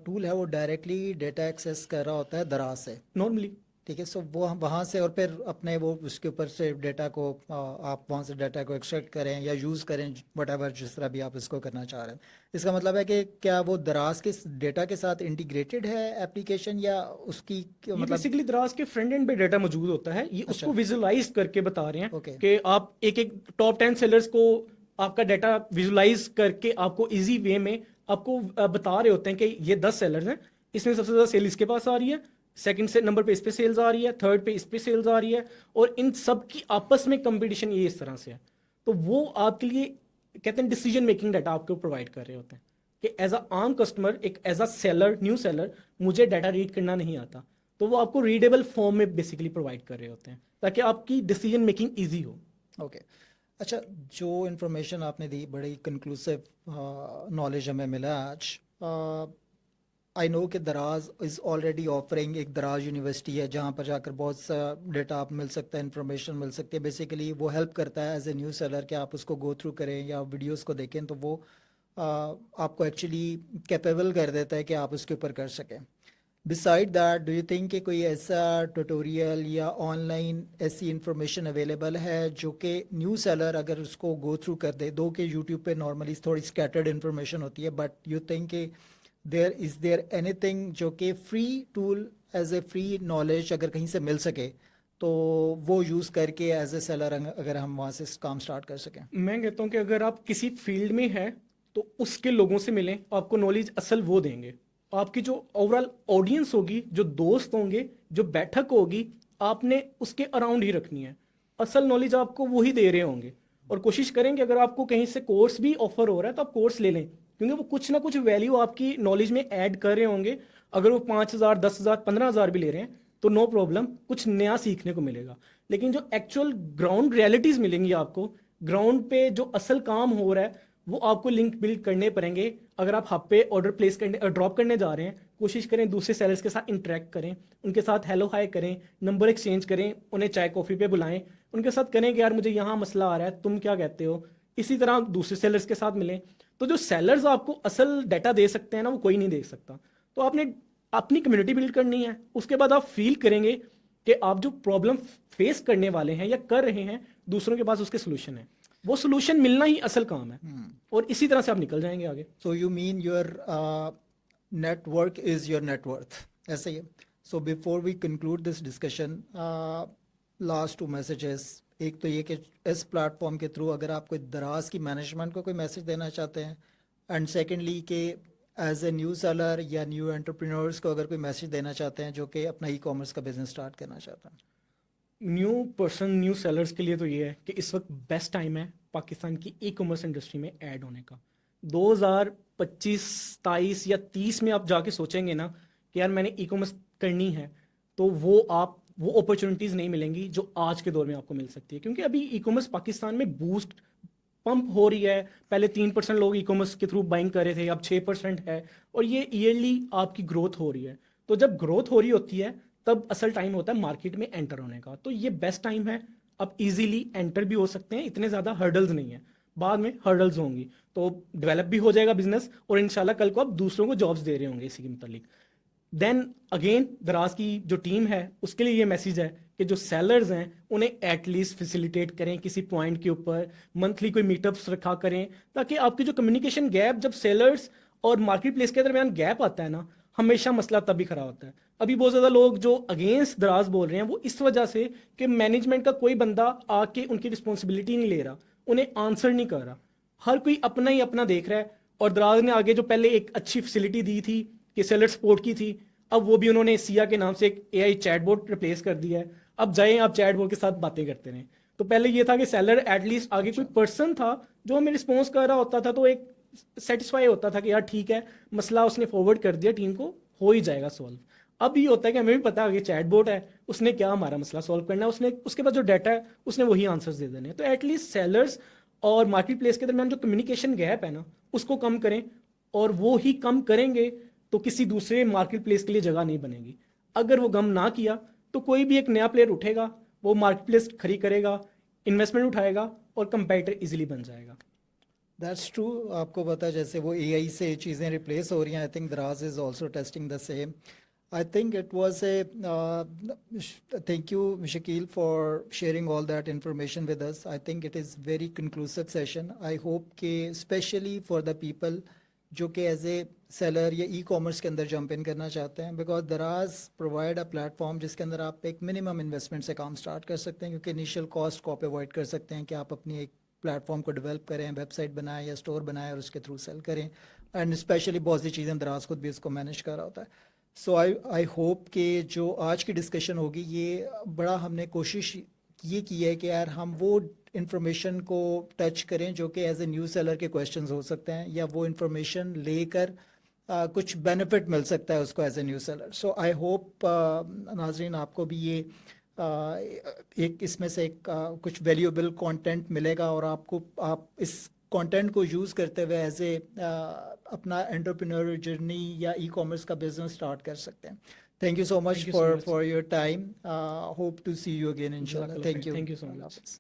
टूल है वो डायरेक्टली डेटा एक्सेस कर रहा होता है दराज से, नॉर्मली। ठीक है। सो वो हम वहाँ से और फिर अपने वो उसके ऊपर से डेटा को आप वहाँ से डेटा को एक्सट्रैक्ट करें या यूज़ करें, वट एवर जिस तरह भी आप इसको करना चाह रहे हैं। इसका मतलब है कि क्या वो दराज के डेटा के साथ इंटीग्रेटेड है एप्लीकेशन, या उसकी ये मतलब। बेसिकली द्रास के फ्रंट एंड पे डाटा मौजूद होता है, ये उसको अच्छा। विजुलाइज करके बता रहे हैं ओके। कि आप एक एक टॉप 10 सेलर्स को आपका डाटा विजुलाइज करके आपको इजी वे में आपको बता रहे होते हैं कि ये 10 सेलर्स हैं, इसमें सबसे ज़्यादा सेल इसके पास आ रही है, सेकंड से नंबर पे इस पे सेल्स आ रही है, थर्ड पे इस पे सेल्स आ रही है, और इन सब की आपस में कंपटीशन ये इस तरह से है। तो वो आपके लिए कहते हैं डिसीजन मेकिंग डाटा आपको प्रोवाइड कर रहे होते हैं कि एज अ आम कस्टमर, एक as a seller, new seller, मुझे डाटा रीड करना नहीं आता, तो वो आपको रीडेबल फॉर्म में बेसिकली प्रोवाइड कर रहे होते हैं ताकि आपकी डिसीजन मेकिंग ईजी हो। ओके। अच्छा, जो इन्फॉर्मेशन आपने दी बड़ी कंक्लूसिव नॉलेज हमें मिला आज। आई नो कि दराज इज़ ऑलरेडी ऑफरिंग, एक दराज यूनिवर्सिटी है जहाँ पर जाकर बहुत सा डेटा आप मिल सकता है, इन्फॉर्मेशन मिल सकती है। बेसिकली वो हेल्प करता है एज ए न्यू सेलर कि आप उसको गो थ्रू करें या वीडियोस को देखें, तो वो आपको एक्चुअली कैपेबल कर देता है कि आप उसके ऊपर कर सकें। Beside that, do you think कि कोई ऐसा ट्यूटोरियल या ऑनलाइन ऐसी इंफॉर्मेशन अवेलेबल है जो कि न्यू सेलर अगर उसको गो थ्रू कर दे, दो कि यूट्यूब पे नॉर्मली थोड़ी स्कैटर्ड इंफॉर्मेशन होती है, बट यू थिंक कि देयर एनीथिंग जो कि free tool as a free knowledge अगर कहीं से मिल सके, तो वो यूज़ करके एज ए सेलर अगर हम वहाँ से काम स्टार्ट कर सकें। मैं कहता हूँ कि अगर आप किसी फील्ड में हैं तो उसके लोगों से मिलें, आपको नॉलेज असल वो देंगे। आपकी जो ओवरऑल ऑडियंस होगी, जो दोस्त होंगे, जो बैठक होगी, आपने उसके अराउंड ही रखनी है। असल नॉलेज आपको वही दे रहे होंगे। और कोशिश करेंगे अगर आपको कहीं से कोर्स भी ऑफर हो रहा है तो आप कोर्स ले लें, क्योंकि वो कुछ ना कुछ वैल्यू आपकी नॉलेज में ऐड कर रहे होंगे। अगर वो 5,000, 10,000, 15,000 भी ले रहे हैं तो नो प्रॉब्लम, कुछ नया सीखने को मिलेगा। लेकिन जो एक्चुअल ग्राउंड रियलिटीज मिलेंगी आपको, ग्राउंड पे जो असल काम हो रहा है, वो आपको लिंक बिल्ड करने पड़ेंगे। अगर आप हब पे ऑर्डर प्लेस करने, ड्रॉप करने जा रहे हैं, कोशिश करें दूसरे सेलर्स के साथ इंटरेक्ट करें, उनके साथ हेलो हाय करें, नंबर एक्सचेंज करें, उन्हें चाय कॉफ़ी पे बुलाएं, उनके साथ करें कि यार मुझे यहाँ मसला आ रहा है, तुम क्या कहते हो। इसी तरह दूसरे सेलर्स के साथ मिलें। तो जो सेलर्स आपको असल डाटा दे सकते हैं ना, वो कोई नहीं दे सकता। तो आपने अपनी कम्युनिटी बिल्ड करनी है, उसके बाद आप फील करेंगे कि आप जो प्रॉब्लम फेस करने वाले हैं या कर रहे हैं, दूसरों के पास उसके सोल्यूशन है। वो सोल्यूशन मिलना ही असल काम है, और इसी तरह से आप निकल जाएंगे आगे। So you mean your network is your net worth, ऐसे ही है। So before we conclude this discussion, last 2 messages. एक तो ये कि इस प्लेटफॉर्म के थ्रू अगर आप कोई दराज की मैनेजमेंट को कोई मैसेज देना चाहते हैं, एंड सेकेंडली कि एज ए न्यू सेलर या न्यू एंटरप्रेन्योर्स को अगर कोई मैसेज देना चाहते हैं जो कि अपना ई कॉमर्स का बिजनेस स्टार्ट करना चाहते हैं। न्यू पर्सन, न्यू सेलर्स के लिए तो ये है कि इस वक्त बेस्ट टाइम है पाकिस्तान की ई कॉमर्स इंडस्ट्री में ऐड होने का। 2025, 27 या 30 में आप जाके सोचेंगे ना कि यार मैंने ई कॉमर्स करनी है, तो वो अपॉर्चुनिटीज़ नहीं मिलेंगी जो आज के दौर में आपको मिल सकती है। क्योंकि अभी ई कॉमर्स पाकिस्तान में बूस्ट पंप हो रही है। पहले 3% लोग ई कॉमर्स के थ्रू बाइंग कर रहे थे, अब 6% है, और ये ईयरली आपकी ग्रोथ हो रही है। तो जब ग्रोथ हो रही होती है तब असल टाइम होता है मार्केट में एंटर होने का। तो ये बेस्ट टाइम है, आप इजीली एंटर भी हो सकते हैं, इतने ज़्यादा हर्डल्स नहीं है। बाद में हर्डल्स होंगी तो डेवलप भी हो जाएगा बिजनेस, और इंशाल्लाह कल को आप दूसरों को जॉब्स दे रहे होंगे इसी के मुतालिक। देन अगेन दराज की जो टीम है उसके लिए ये मैसेज है कि जो सेलर्स हैं उन्हें एटलीस्ट फैसिलिटेट करें किसी पॉइंट के ऊपर, मंथली कोई मीटअप्स रखा करें, ताकि आपकी जो कम्युनिकेशन गैप, जब सेलर्स और मार्केट प्लेस के दरमियान गैप आता है ना, हमेशा मसला तभी खड़ा होता है। अभी बहुत ज़्यादा लोग जो अगेंस्ट दराज बोल रहे हैं वो इस वजह से कि मैनेजमेंट का कोई बंदा आके उनकी रिस्पॉन्सिबिलिटी नहीं ले रहा, उन्हें आंसर नहीं कर रहा, हर कोई अपना ही अपना देख रहा है। और दराज ने आगे जो पहले एक अच्छी फैसिलिटी दी थी कि सेलर सपोर्ट की थी, अब वो भी उन्होंने सिया के नाम से एक एआई चैटबॉट रिप्लेस कर दिया है। अब जाएं आप चैटबॉट के साथ बातें करते रहें। तो पहले ये था कि सेलर एटलीस्ट आगे कोई पर्सन था जो हमें रिस्पॉन्स कर रहा होता था, तो एक सेटिस्फाई होता था कि यार ठीक है, मसला उसने फॉरवर्ड कर दिया टीम को, हो ही जाएगा सॉल्व। अब ये होता है कि हमें भी पता है कि चैटबॉट है, उसने क्या हमारा मसला सॉल्व करना है, उसने उसके पास जो डाटा है उसने वही आंसर्स दे देने हैं। तो एटलीस्ट सेलर्स और मार्केट प्लेस के दरमियान जो कम्युनिकेशन गैप है ना, उसको कम करें। और वो ही कम करेंगे तो किसी दूसरे मार्केट प्लेस के लिए जगह नहीं बनेगी। अगर वो कम ना किया तो कोई भी एक नया प्लेयर उठेगा, वो मार्केट प्लेस खड़ी करेगा, इन्वेस्टमेंट उठाएगा, और कंपेटिटर इजीली बन जाएगा। That's true. आपको पता है जैसे वो एआई से चीज़ें रिप्लेस हो रही हैं, आई थिंक दराज is also testing the same. I think it was a thank you Shakeel for sharing all that information with us. I think it is very conclusive session. I hope कि specially for the people जो कि as a seller या e commerce के अंदर jump in करना चाहते हैं, because दराज प्रोवाइड अ प्लेटफॉर्म जिसके अंदर आप एक मिनिमम इन्वेस्टमेंट से काम स्टार्ट कर सकते हैं, क्योंकि इनिशियल कॉस्ट को आप अवॉइड कर सकते हैं कि आप अपनी एक प्लेटफॉर्म को डेवलप करें, वेबसाइट बनाएं या स्टोर बनाएं और उसके थ्रू सेल करें। एंड स्पेशली बहुत सी चीज़ें दराज खुद भी उसको मैनेज कर रहा होता है। सो आई होप कि जो आज की डिस्कशन होगी ये बड़ा हमने कोशिश ये की है कि यार हम वो इंफॉर्मेशन को टच करें जो कि एज ए न्यूज़ सेलर के क्वेश्चंस हो सकते हैं, या वो इंफॉर्मेशन लेकर कुछ बेनिफिट मिल सकता है उसको as a news seller. So I hope नाजरीन आपको भी ये एक इसमें से एक कुछ वैल्यूएबल कंटेंट मिलेगा और आपको आप इस कंटेंट को यूज़ करते हुए एज ए अपना एंटरप्रेन्योर जर्नी या ई कॉमर्स का बिजनेस स्टार्ट कर सकते हैं। Thank you so much Thank you so much. For your time. Hope to see you again इंशाल्लाह। Jazakallah thank khair. You. Thank you so much.